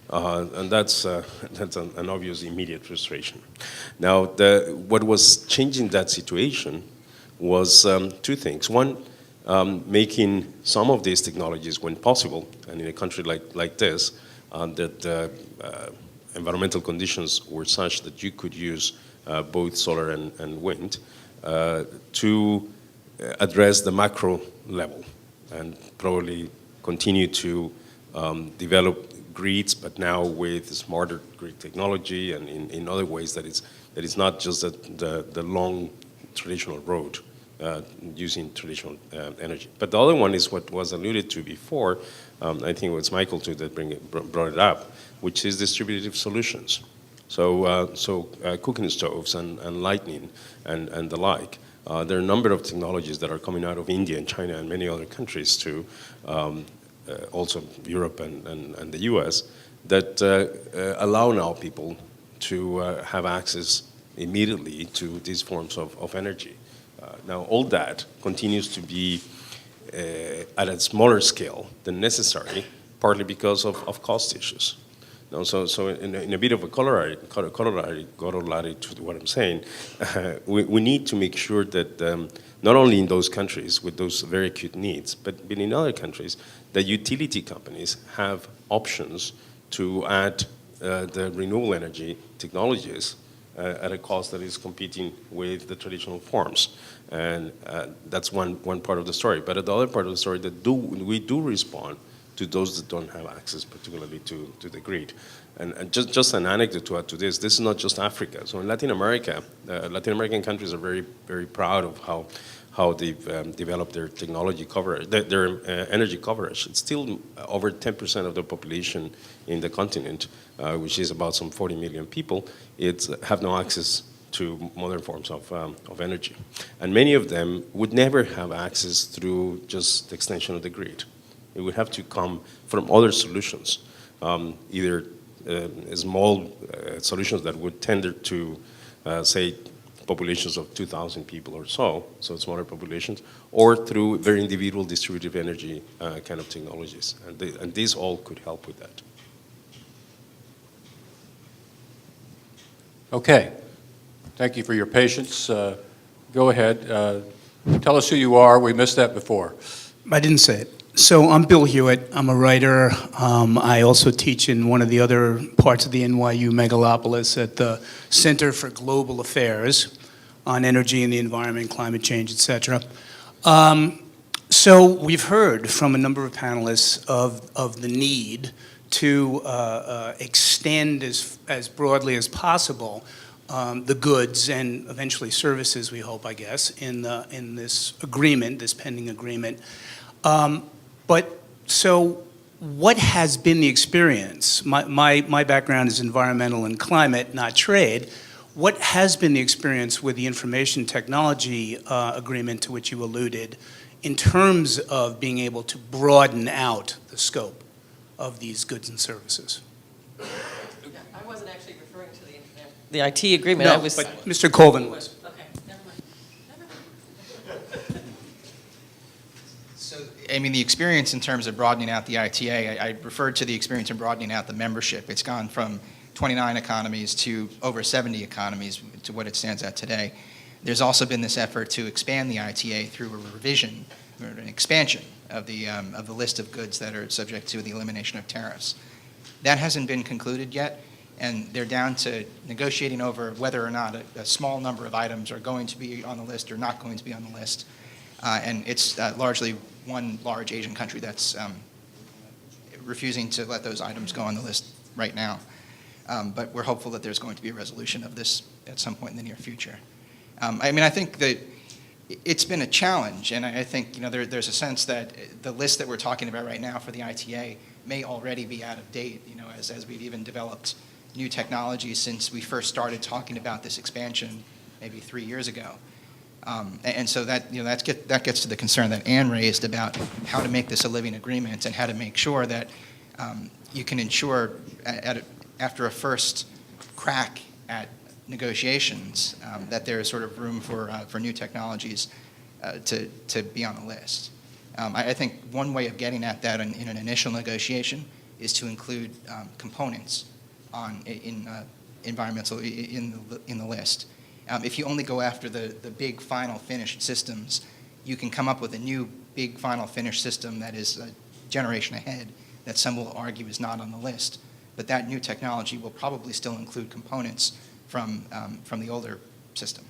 Speaker 2: And that's an obvious immediate frustration. Now, what was changing that situation was two things. One, making some of these technologies, when possible, and in a country like this, that environmental conditions were such that you could use both solar and wind, to address the macro level and probably continue to develop grids, but now with smarter grid technology and in other ways that it's not just the long traditional road using traditional energy. But the other one is what was alluded to before, I think it was Michael too that brought it up, which is distributive solutions. So cooking stoves and lighting and the like. There are a number of technologies that are coming out of India and China and many other countries too, also Europe and the US, that allow now people to have access immediately to these forms of energy. Now all that continues to be at a smaller scale than necessary, partly because of cost issues. No, so in a bit of a corollary to what I'm saying, we need to make sure that not only in those countries with those very acute needs, but in other countries, that utility companies have options to add the renewable energy technologies at a cost that is competing with the traditional forms. And that's one part of the story. But the other part of the story, we do respond to those that don't have access, particularly to the grid. And just an anecdote to add to this is not just Africa. So in Latin America, Latin American countries are very, very proud of how they've developed their technology coverage, their energy coverage. It's still over 10% of the population in the continent, which is about some 40 million people, have no access to modern forms of energy. And many of them would never have access through just the extension of the grid. It would have to come from other solutions, either small solutions that would tender to, say, populations of 2,000 people or so smaller populations, or through very individual distributive energy kind of technologies. And these all could help with that.
Speaker 1: Okay. Thank you for your patience. Go ahead. Tell us who you are. We missed that before.
Speaker 17: I didn't say it. So I'm Bill Hewitt. I'm a writer. I also teach in one of the other parts of the NYU megalopolis at the Center for Global Affairs on energy and the environment, climate change, et cetera. So we've heard from a number of panelists of the need to extend as broadly as possible the goods and eventually services, we hope, I guess, in this agreement, this pending agreement. But so what has been the experience? My background is environmental and climate, not trade. What has been the experience with the information technology agreement to which you alluded in terms of being able to broaden out the scope of these goods and services?
Speaker 14: I wasn't actually referring to the IT agreement.
Speaker 17: No, but Mr. Colvin was.
Speaker 14: Okay, never mind.
Speaker 5: So, I mean, the experience in terms of broadening out the ITA, I referred to the experience in broadening out the membership. It's gone from 29 economies to over 70 economies to what it stands at today. There's also been this effort to expand the ITA through a revision or an expansion of the list of goods that are subject to the elimination of tariffs. That hasn't been concluded yet, and they're down to negotiating over whether or not a small number of items are going to be on the list or not going to be on the list. And it's largely one large Asian country that's refusing to let those items go on the list right now. But we're hopeful that there's going to be a resolution of this at some point in the near future. I mean, I think that it's been a challenge, and I think there's a sense that the list that we're talking about right now for the ITA may already be out of date, as we've even developed new technologies since we first started talking about this expansion maybe 3 years ago. And so that gets to the concern that Anne raised about how to make this a living agreement and how to make sure that you can ensure after a first crack at negotiations that there is sort of room for new technologies to be on the list. I think one way of getting at that in an initial negotiation is to include components in the list. If you only go after the big final finished systems, you can come up with a new big final finished system that is a generation ahead that some will argue is not on the list. But that new technology will probably still include components from the older system.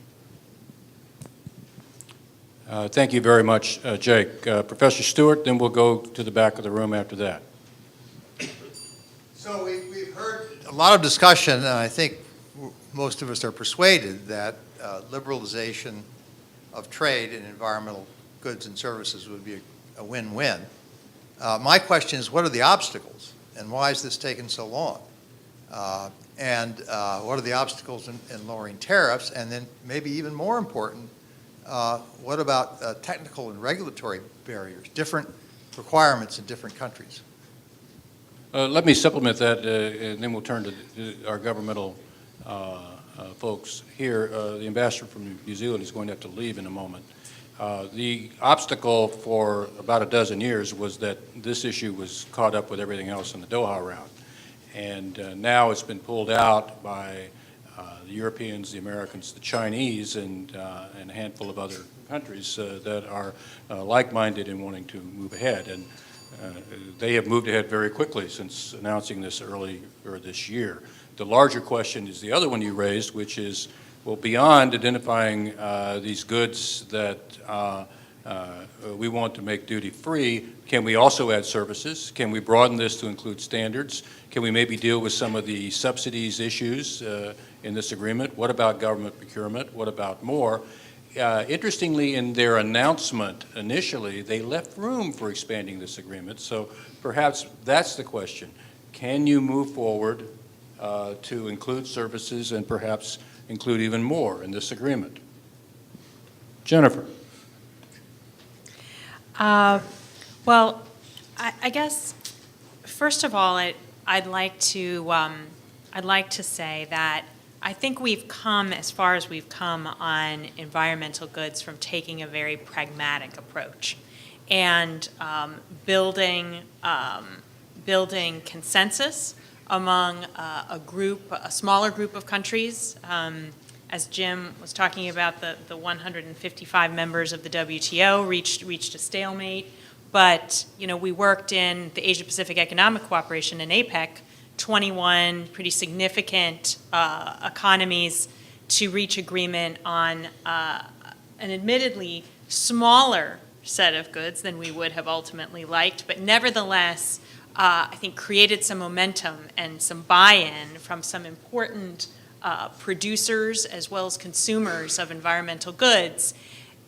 Speaker 1: Thank you very much, Jake. Professor Stewart, then we'll go to the back of the room after that.
Speaker 3: So we've heard a lot of discussion, and I think most of us are persuaded that liberalization of trade in environmental goods and services would be a win-win. My question is, what are the obstacles, and why is this taking so long? And what are the obstacles in lowering tariffs? And then maybe even more important, what about technical and regulatory barriers, different requirements in different countries?
Speaker 1: Let me supplement that, and then we'll turn to our governmental folks here. The ambassador from New Zealand is going to have to leave in a moment. The obstacle for about a dozen years was that this issue was caught up with everything else in the Doha round. And now it's been pulled out by the Europeans, the Americans, the Chinese, and a handful of other countries that are like-minded in wanting to move ahead. And they have moved ahead very quickly since announcing this earlier this year. The larger question is the other one you raised, which is, well, beyond identifying these goods that we want to make duty-free, can we also add services? Can we broaden this to include standards? Can we maybe deal with some of the subsidies issues in this agreement? What about government procurement? What about more? Interestingly, in their announcement initially, they left room for expanding this agreement. So perhaps that's the question. Can you move forward to include services and perhaps include even more in this agreement? Jennifer.
Speaker 8: Well, I guess first of all, I'd like to say that I think we've come as far as we've come on environmental goods from taking a very pragmatic approach and building consensus among a smaller group of countries. As Jim was talking about, the 155 members of the WTO reached a stalemate. But we worked in the Asia-Pacific Economic Cooperation in APEC, 21 pretty significant economies to reach agreement on an admittedly smaller set of goods than we would have ultimately liked, but nevertheless, I think created some momentum and some buy-in from some important producers as well as consumers of environmental goods,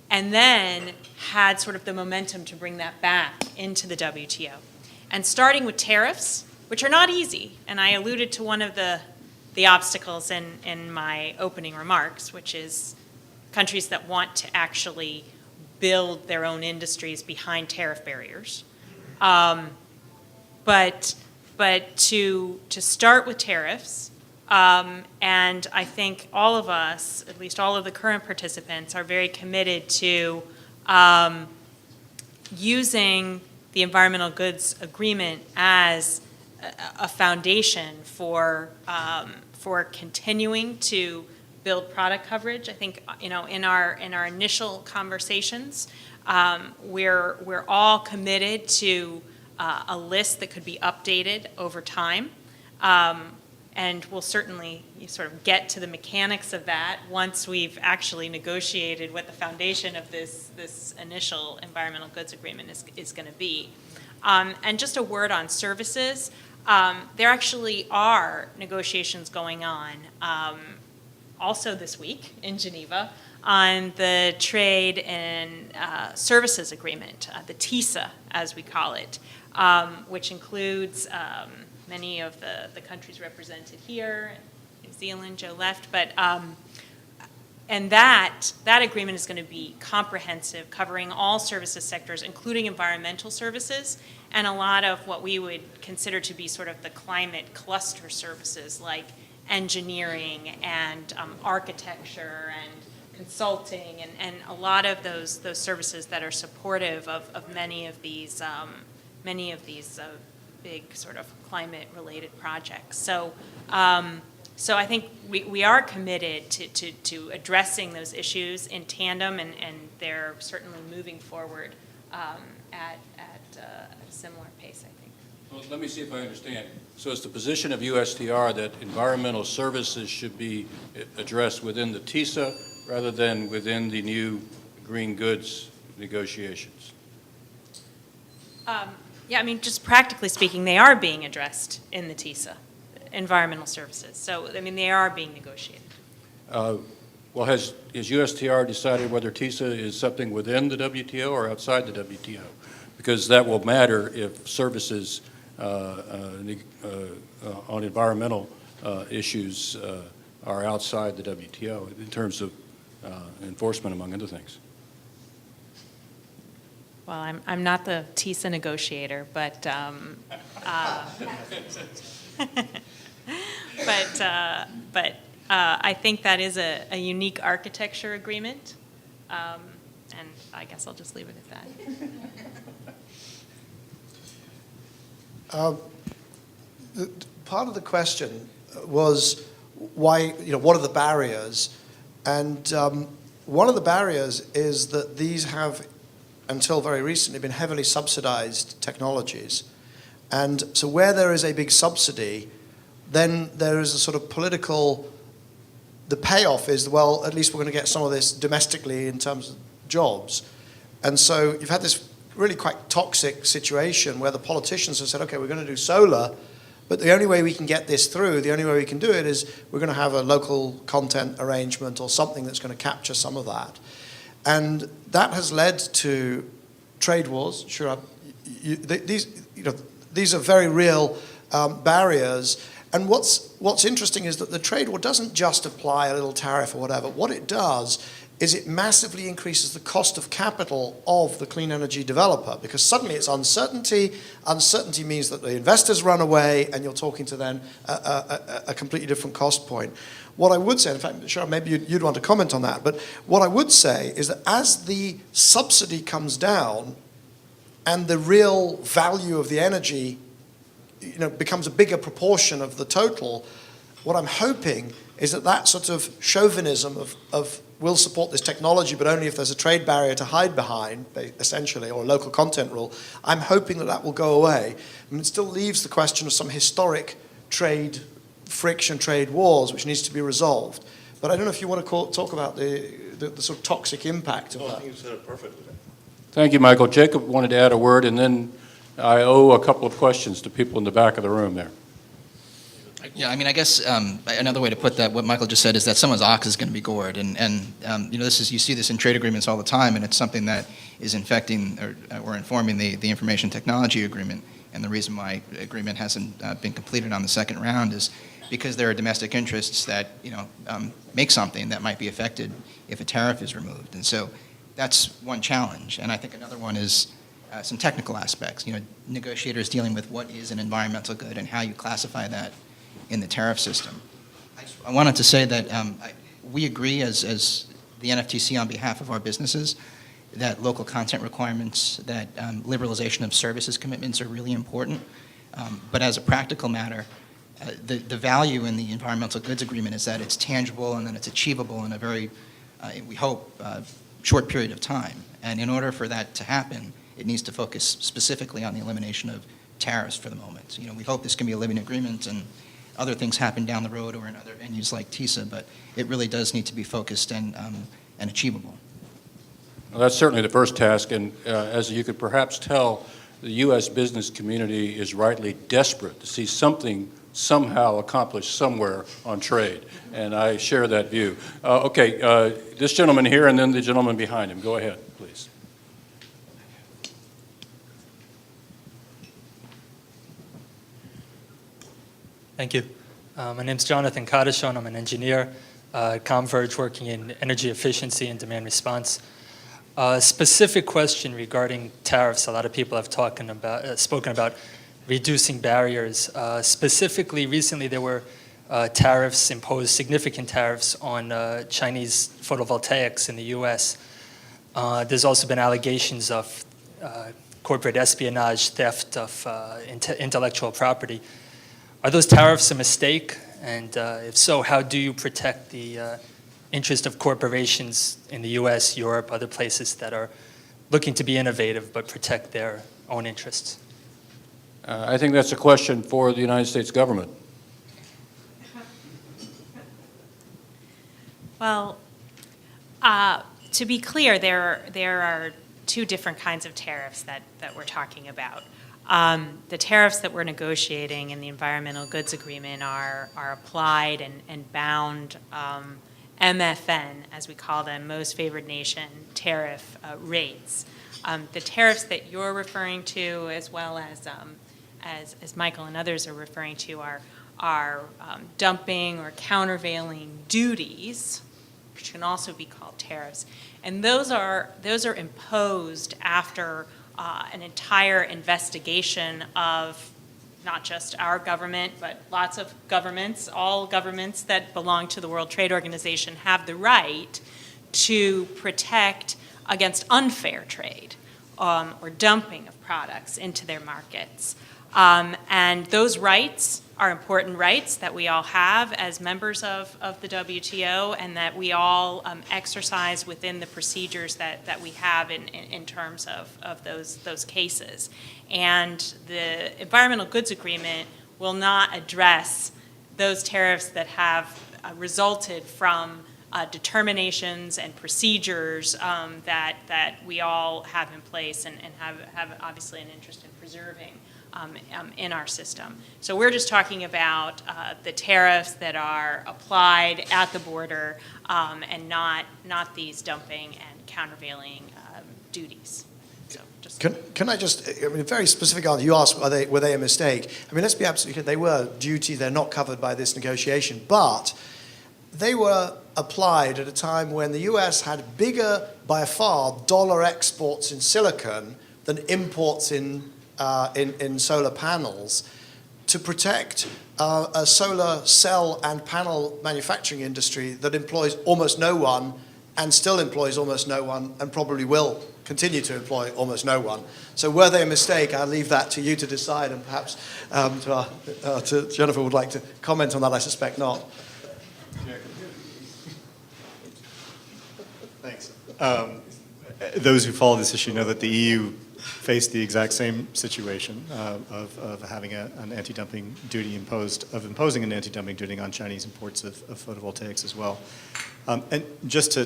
Speaker 8: and then had sort of the momentum to bring that back into the WTO. And starting with tariffs, which are not easy, and I alluded to one of the obstacles in my opening remarks, which is countries that want to actually build their own industries behind tariff barriers. But to start with tariffs, and I think all of us, at least all of the current participants, are very committed to using the Environmental Goods Agreement as a foundation for continuing to build product coverage. I think, in our initial conversations, we're all committed to a list that could be updated over time. And we'll certainly sort of get to the mechanics of that once we've actually negotiated what the foundation of this initial environmental goods agreement is going to be. And just a word on services. There actually are negotiations going on also this week in Geneva on the Trade and Services Agreement, the TISA as we call it, which includes many of the countries represented here, New Zealand, Joe left, but and that agreement is going to be comprehensive, covering all services sectors, including environmental services, and a lot of what we would consider to be sort of the climate cluster services, like engineering and architecture and consulting, and a lot of those services that are supportive of many of these big sort of climate-related projects. So I think we are committed to addressing those issues in tandem, and they're certainly moving forward at a similar pace, I think.
Speaker 1: Well, let me see if I understand. So it's the position of USTR that environmental services should be addressed within the TISA rather than within the new green goods negotiations?
Speaker 8: Yeah, I mean, just practically speaking, they are being addressed in the TISA, environmental services. So, I mean, they are being negotiated.
Speaker 1: Well, has USTR decided whether TISA is something within the WTO or outside the WTO? Because that will matter if services on environmental issues are outside the WTO in terms of enforcement, among other things.
Speaker 8: Well, I'm not the TISA negotiator, but I think that is a unique architecture agreement, and I guess I'll just leave it at that.
Speaker 12: Part of the question was why, what are the barriers? And one of the barriers is that these have, until very recently, been heavily subsidized technologies. And so where there is a big subsidy, then there is a sort of political, the payoff is, well, at least we're going to get some of this domestically in terms of jobs. And so you've had this really quite toxic situation where the politicians have said, okay, we're going to do solar, but the only way we can get this through, the only way we can do it is we're going to have a local content arrangement or something that's going to capture some of that. And that has led to trade wars. Sure, these are very real barriers. And what's interesting is that the trade war doesn't just apply a little tariff or whatever. What it does is it massively increases the cost of capital of the clean energy developer, because suddenly it's uncertainty. Uncertainty means that the investors run away, and you're talking to then a completely different cost point. What I would say, in fact, sure, maybe you'd want to comment on that, but what I would say is that as the subsidy comes down and the real value of the energy becomes a bigger proportion of the total, what I'm hoping is that sort of chauvinism of we'll support this technology, but only if there's a trade barrier to hide behind, essentially, or a local content rule, I'm hoping that will go away. I mean, it still leaves the question of some historic trade friction, trade wars, which needs to be resolved. But I don't know if you want to talk about the sort of toxic impact of that.
Speaker 15: I think you said it perfectly.
Speaker 1: Thank you, Michael. Jacob wanted to add a word, and then I owe a couple of questions to people in the back of the room there.
Speaker 5: Yeah, I mean, I guess another way to put that, what Michael just said, is that someone's ox is going to be gored, and this is, you see this in trade agreements all the time, and it's something that is infecting or informing the information technology agreement. And the reason why the agreement hasn't been completed on the second round is because there are domestic interests that make something that might be affected if a tariff is removed, and so that's one challenge. And I think another one is some technical aspects. Negotiators dealing with what is an environmental good and how you classify that in the tariff system. I wanted to say that we agree as the NFTC on behalf of our businesses that local content requirements, that liberalization of services commitments are really important. But as a practical matter, the value in the environmental goods agreement is that it's tangible and that it's achievable in a very, we hope, short period of time. And in order for that to happen, it needs to focus specifically on the elimination of tariffs for the moment. We hope this can be a living agreement and other things happen down the road or in other venues like TISA, but it really does need to be focused and achievable.
Speaker 1: Well, that's certainly the first task, and as you could perhaps tell, the U.S. business community is rightly desperate to see something somehow accomplished somewhere on trade, and I share that view. Okay, this gentleman here and then the gentleman behind him. Go ahead, please.
Speaker 18: Thank you. My name's Jonathan Kadishon. I'm an engineer at Converge working in energy efficiency and demand response. A specific question regarding tariffs. A lot of people have spoken about reducing barriers. Specifically, recently there were tariffs imposed, significant tariffs on Chinese photovoltaics in the U.S. There's also been allegations of corporate espionage, theft of intellectual property. Are those tariffs a mistake? And if so, how do you protect the interest of corporations in the U.S., Europe, other places that are looking to be innovative but protect their own interests?
Speaker 1: I think that's a question for the United States government.
Speaker 8: Well, to be clear, there are two different kinds of tariffs that we're talking about. The tariffs that we're negotiating in the Environmental Goods Agreement are applied and bound MFN, as we call them, Most Favored Nation tariff rates. The tariffs that you're referring to, as well as Michael and others are referring to, are dumping or countervailing duties, which can also be called tariffs, and those are imposed after an entire investigation of not just our government, but lots of governments. All governments that belong to the World Trade Organization have the right to protect against unfair trade or dumping of products into their markets. And those rights are important rights that we all have as members of the WTO, and that we all exercise within the procedures that we have in terms of those cases. And the Environmental Goods Agreement will not address those tariffs that have resulted from determinations and procedures that we all have in place and have obviously an interest in preserving in our system. So we're just talking about the tariffs that are applied at the border and not these dumping and countervailing duties. So just
Speaker 12: Can I just, a very specific answer, you asked were they a mistake? I mean, let's be absolutely clear, they were duties, they're not covered by this negotiation, but they were applied at a time when the US had bigger, by far, dollar exports in silicon than imports in solar panels, to protect a solar cell and panel manufacturing industry that employs almost no one and still employs almost no one and probably will continue to employ almost no one. So were they a mistake? I'll leave that to you to decide, and perhaps to Jennifer would like to comment on that. I suspect not.
Speaker 7: Thanks. Those who follow this issue know that the EU faced the exact same situation of having an anti-dumping duty imposing an anti-dumping duty on Chinese imports of photovoltaics as well. And just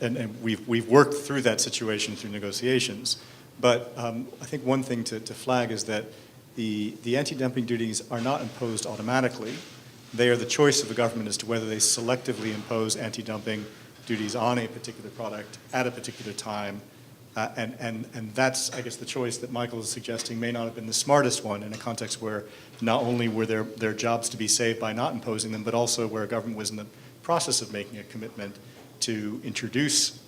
Speaker 7: and we've worked through that situation through negotiations. But I think one thing to flag is that the anti-dumping duties are not imposed automatically. they are the choice of the government as to whether they selectively impose anti-dumping duties on a particular product at a particular time. And that's, I guess, the choice that Michael is suggesting may not have been the smartest one in a context where not only were their jobs to be saved by not imposing them, but also where a government was in the process of making a commitment to introduce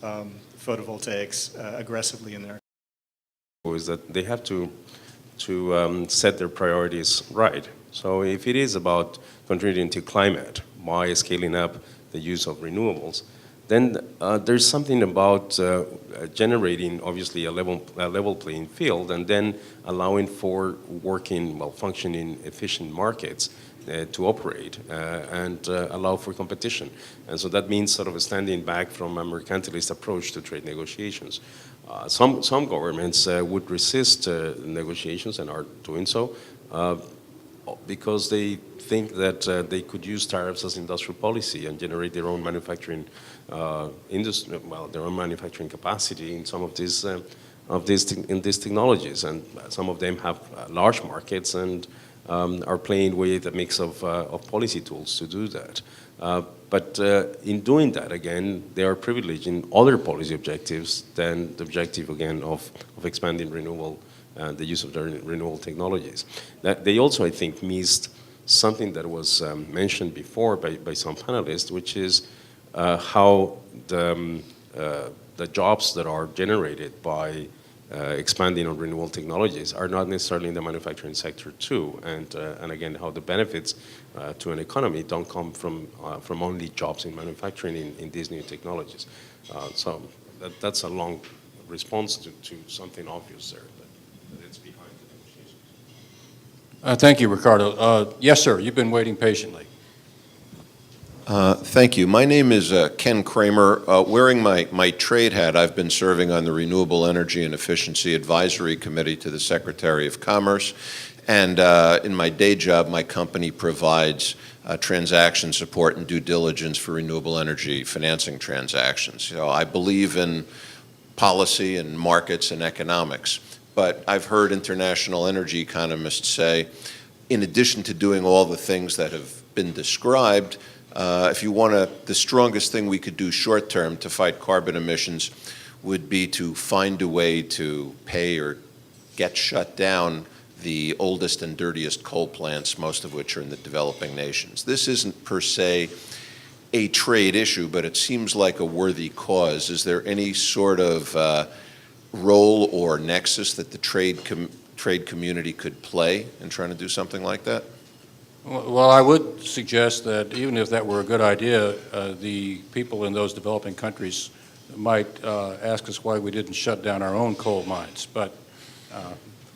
Speaker 7: photovoltaics aggressively in there.
Speaker 2: Is that they have to set their priorities right. So if it is about contributing to climate by scaling up the use of renewables, then there's something about generating, obviously, a level playing field, and then allowing for working, functioning, efficient markets to operate and allow for competition. And so that means sort of standing back from a mercantilist approach to trade negotiations. Some governments would resist negotiations and are doing so because they think that they could use tariffs as industrial policy and generate their own manufacturing industry, their own manufacturing capacity in some of these technologies. And some of them have large markets and are playing with a mix of policy tools to do that. But in doing that, again, they are privileging other policy objectives than the objective, again, of expanding renewable and the use of the renewable technologies. That they also, I think, missed something that was mentioned before by some panelists, which is how the jobs that are generated by expanding on renewable technologies are not necessarily in the manufacturing sector too, and again, how the benefits to an economy don't come from only jobs in manufacturing in these new technologies. So that's a long response to something obvious there, but it's behind the negotiations.
Speaker 1: Thank you, Ricardo. Yes, sir, you've been waiting patiently.
Speaker 19: Thank you. My name is Ken Kramer. Wearing my trade hat, I've been serving on the Renewable Energy and Efficiency Advisory Committee to the Secretary of Commerce. And in my day job, my company provides transaction support and due diligence for renewable energy financing transactions. So I believe in policy and markets and economics. But I've heard international energy economists say, in addition to doing all the things that have been described, if you want the strongest thing we could do short term to fight carbon emissions would be to find a way to pay or get shut down the oldest and dirtiest coal plants, most of which are in the developing nations. This isn't per se a trade issue, but it seems like a worthy cause. Is there any sort of role or nexus that the trade community could play in trying to do something like that?
Speaker 1: Well, I would suggest that even if that were a good idea, the people in those developing countries might ask us why we didn't shut down our own coal mines. But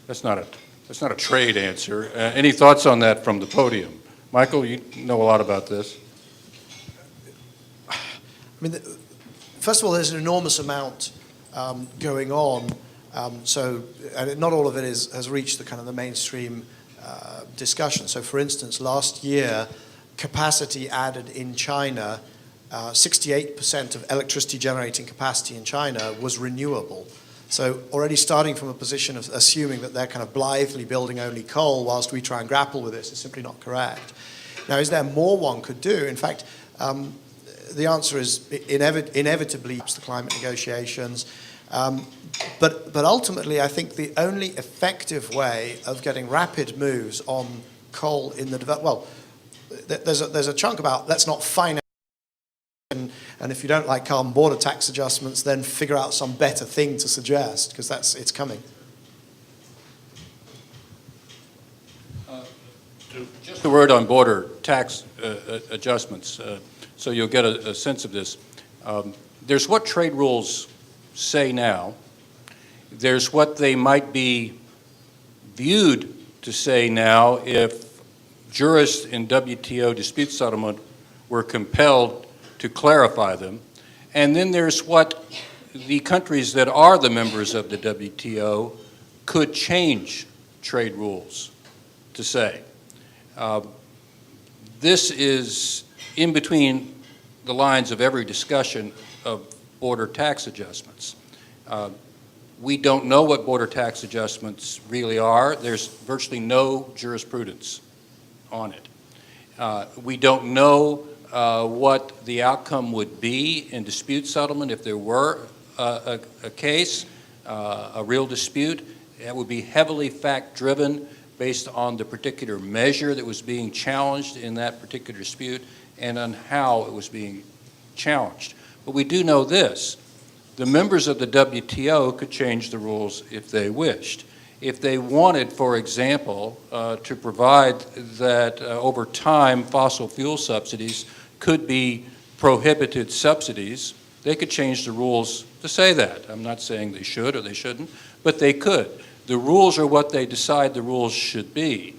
Speaker 1: that's not a trade answer. Any thoughts on that from the podium? Michael, you know a lot about this.
Speaker 12: I mean, first of all, there's an enormous amount going on. And not all of it has reached the mainstream discussion. So, for instance, last year, capacity added in China, 68% of electricity generating capacity in China was renewable. So already starting from a position of assuming that they're blithely building only coal whilst we try and grapple with this is simply not correct. Now, is there more one could do? In fact, the answer is inevitably the climate negotiations. But ultimately, I think the only effective way of getting rapid moves on coal in the there's a chunk about let's not finance, and if you don't like carbon border tax adjustments, then figure out some better thing to suggest, because it's coming.
Speaker 1: Just a word on border tax adjustments, so you'll get a sense of this. There's what trade rules say now. There's what they might be viewed to say now if jurists in WTO dispute settlement were compelled to clarify them. And then there's what the countries that are the members of the WTO could change trade rules to say. This is in between the lines of every discussion of border tax adjustments. We don't know what border tax adjustments really are. There's virtually no jurisprudence on it. We don't know what the outcome would be in dispute settlement if there were a case, a real dispute. It would be heavily fact-driven based on the particular measure that was being challenged in that particular dispute and on how it was being challenged. But we do know this. The members of the WTO could change the rules if they wished. If they wanted, for example, to provide that over time fossil fuel subsidies could be prohibited subsidies, they could change the rules to say that. I'm not saying they should or they shouldn't, but they could. The rules are what they decide the rules should be.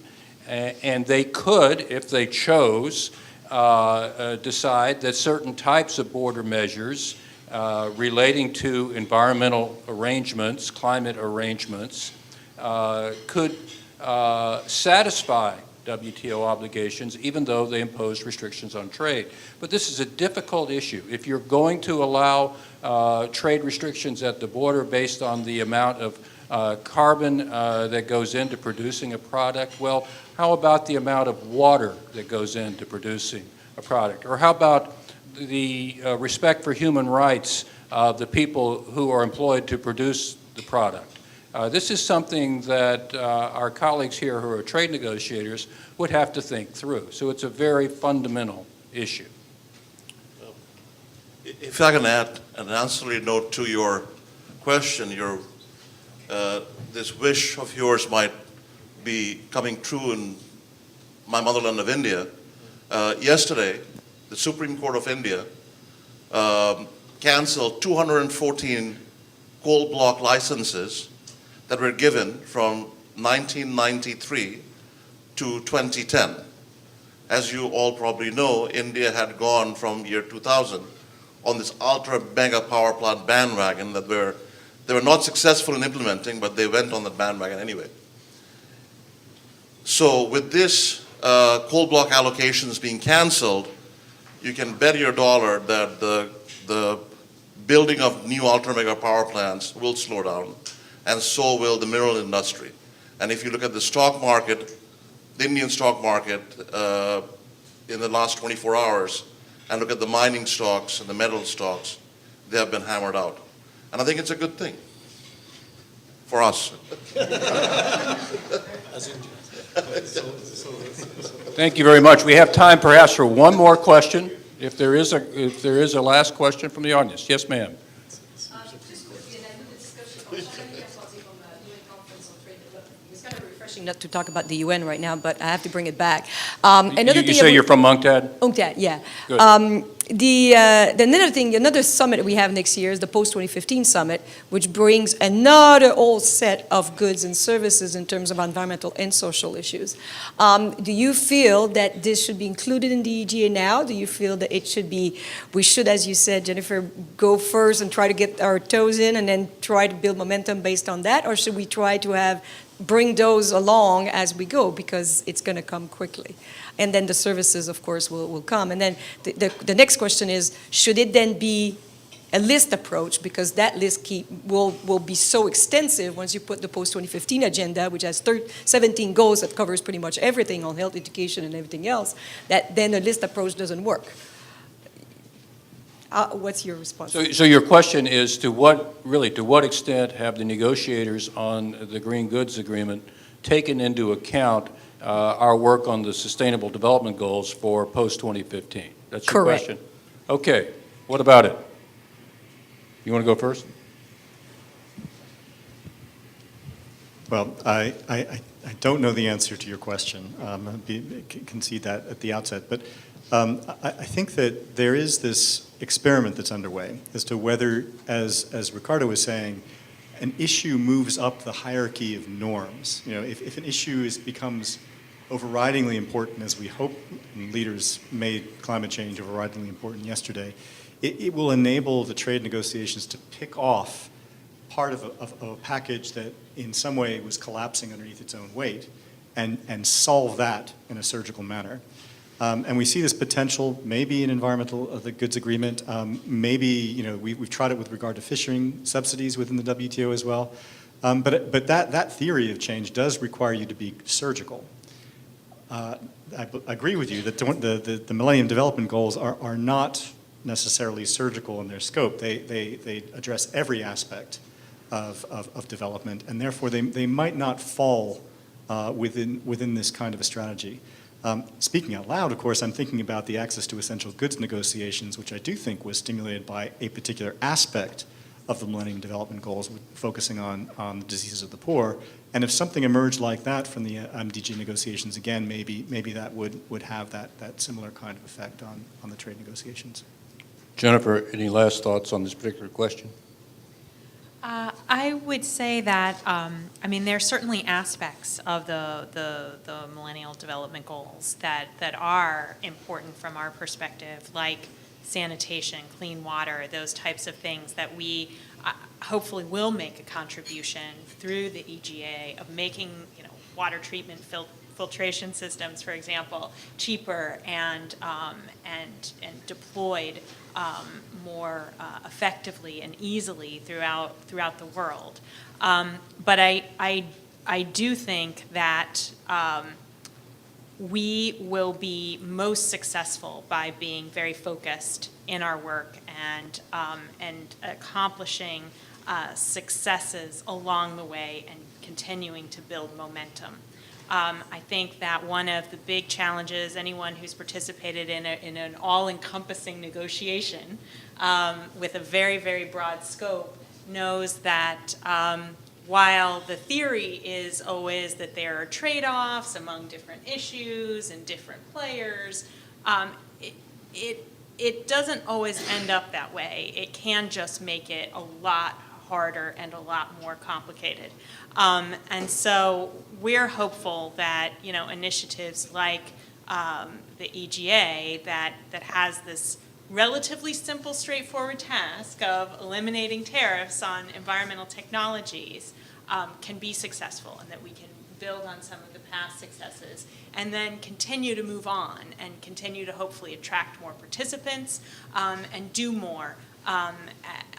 Speaker 1: And they could, if they chose, decide that certain types of border measures relating to environmental arrangements, climate arrangements, could satisfy WTO obligations even though they impose restrictions on trade. But this is a difficult issue. If you're going to allow trade restrictions at the border based on the amount of carbon that goes into producing a product, well, how about the amount of water that goes into producing a product? Or how about the respect for human rights of the people who are employed to produce the product? This is something that our colleagues here who are trade negotiators would have to think through. So it's a very fundamental issue.
Speaker 15: If I can add an ancillary note to your question, this wish of yours might be coming true in my motherland of India. Yesterday, the Supreme Court of India canceled 214 coal block licenses that were given from 1993 to 2010. As you all probably know, India had gone from year 2000 on this ultra mega power plant bandwagon that they were not successful in implementing, but they went on the bandwagon anyway. So with this coal block allocations being canceled, you can bet your dollar that the building of new ultra mega power plants will slow down, and so will the mineral industry. And if you look at the stock market, the Indian stock market in the last 24 hours, and look at the mining stocks and the metal stocks, they have been hammered out. And I think it's a good thing for us.
Speaker 1: Thank you very much. We have time perhaps for one more question, if there is a last question from the audience. Yes, ma'am.
Speaker 20: Not to talk about the UN right now, but I have to bring it back.
Speaker 1: You say you're from UNCTAD?
Speaker 20: UNCTAD, yeah.
Speaker 1: Good.
Speaker 20: Another summit we have next year is the post-2015 summit, which brings another whole set of goods and services in terms of environmental and social issues. Do you feel that this should be included in the EGA now? Do you feel that we should, as you said, Jennifer, go first and try to get our toes in and then try to build momentum based on that? Or should we try to bring those along as we go, because it's going to come quickly? And then the services, of course, will come. And then the next question is, should it then be a list approach? Because that list will be so extensive once you put the post-2015 agenda, which has 17 goals that covers pretty much everything on health, education, and everything else, that then a list approach doesn't work. What's your response?
Speaker 1: So your question is, to what extent have the negotiators on the Green Goods Agreement taken into account our work on the Sustainable Development Goals for post-2015? That's your
Speaker 20: Correct.
Speaker 1: question? Okay. What about it? You want to go first?
Speaker 7: Well, I don't know the answer to your question. Concede that at the outset. But I think that there is this experiment that's underway as to whether, as Ricardo was saying, an issue moves up the hierarchy of norms. You know, if an issue becomes overridingly important, as we hope, and leaders made climate change overridingly important yesterday, it will enable the trade negotiations to pick off part of a package that in some way was collapsing underneath its own weight and solve that in a surgical manner. And we see this potential maybe in the goods agreement, maybe, we've tried it with regard to fishing subsidies within the WTO as well. But that theory of change does require you to be surgical. agree with you that the Millennium Development Goals are not necessarily surgical in their scope. They address every aspect of development, and therefore they might not fall within this kind of a strategy. Speaking out loud, of course, I'm thinking about the access to essential goods negotiations, which I do think was stimulated by a particular aspect of the Millennium Development Goals, focusing on the diseases of the poor. And if something emerged like that from the MDG negotiations, again, maybe that would have that similar kind of effect on the trade negotiations.
Speaker 1: Jennifer, any last thoughts on this particular question?
Speaker 8: I would say that, I mean, there are certainly aspects of the Millennial Development Goals that are important from our perspective, like sanitation, clean water, those types of things that we hopefully will make a contribution through the EGA of making, water treatment filtration systems, for example, cheaper and deployed more effectively and easily throughout the world. But I do think that we will be most successful by being very focused in our work and accomplishing successes along the way and continuing to build momentum. I think that one of the big challenges, anyone who's participated in an all-encompassing negotiation with a very, very broad scope knows that while the theory is always that there are trade-offs among different issues and different players, it doesn't always end up that way. It can just make it a lot harder and a lot more complicated. And so we're hopeful that, initiatives like the EGA that has this relatively simple, straightforward task of eliminating tariffs on environmental technologies can be successful, and that we can build on some of the past successes and then continue to move on and continue to hopefully attract more participants and do more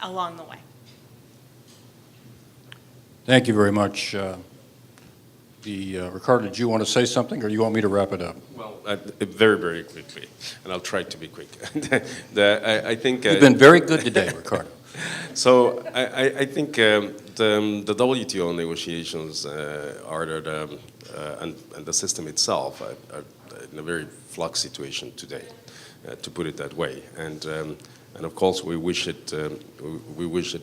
Speaker 8: along the way.
Speaker 1: Thank you very much. Ricardo, did you want to say something, or do you want me to wrap it up?
Speaker 2: Well, very, very quickly, and I'll try to be quick. I think
Speaker 1: you've been very good today, Ricardo.
Speaker 2: So I think the WTO negotiations and the system itself are in a very flux situation today, to put it that way. And of course, we wish it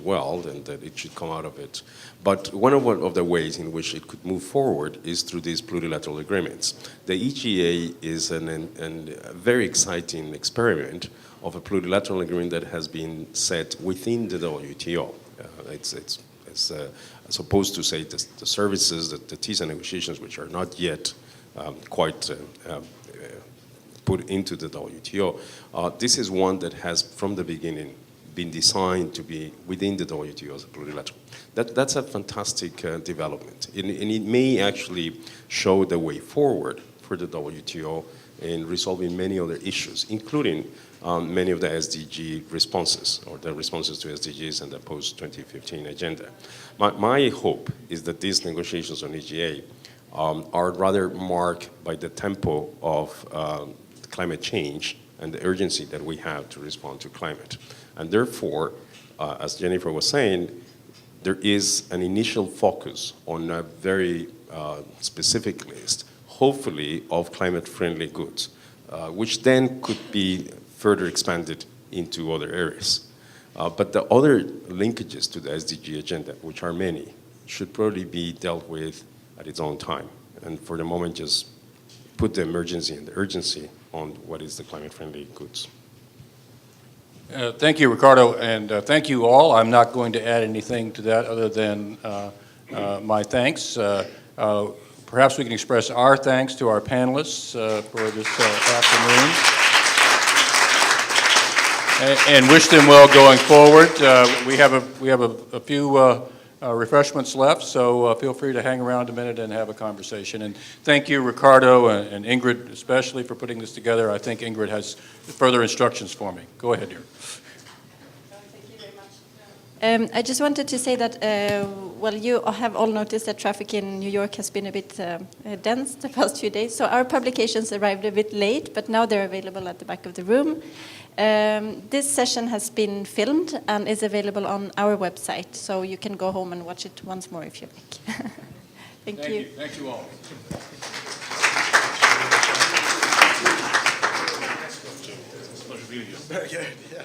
Speaker 2: well, and that it should come out of it. But one of the ways in which it could move forward is through these plurilateral agreements. The EGA is a very exciting experiment of a plurilateral agreement that has been set within the WTO. It's as opposed to, say, the services, the TISA negotiations, which are not yet quite put into the WTO. This is one that has, from the beginning, been designed to be within the WTO as a plurilateral. That's a fantastic development. And it may actually show the way forward for the WTO in resolving many other issues, including many of the SDG responses, or the responses to SDGs and the post-2015 agenda. My hope is that these negotiations on EGA are rather marked by the tempo of climate change and the urgency that we have to respond to climate. And therefore, as Jennifer was saying, there is an initial focus on a very specific list, hopefully of climate-friendly goods, which then could be further expanded into other areas. But the other linkages to the SDG agenda, which are many, should probably be dealt with at its own time. And for the moment, just put the emergency and the urgency on what is the climate-friendly goods.
Speaker 1: Thank you, Ricardo, and thank you all. I'm not going to add anything to that other than my thanks. Perhaps we can express our thanks to our panelists for this afternoon, and wish them well going forward. We have a few refreshments left, so feel free to hang around a minute and have a conversation. And thank you, Ricardo and Ingrid, especially for putting this together. I think Ingrid has further instructions for me. Go ahead, dear.
Speaker 4: I just wanted to say that, well, you have all noticed that traffic in New York has been a bit dense the past few days. So our publications arrived a bit late, but now they're available at the back of the room. This session has been filmed and is available on our website, so you can go home and watch it once more if you like. Thank you.
Speaker 1: Thank you all.
Speaker 12: Very good, yeah.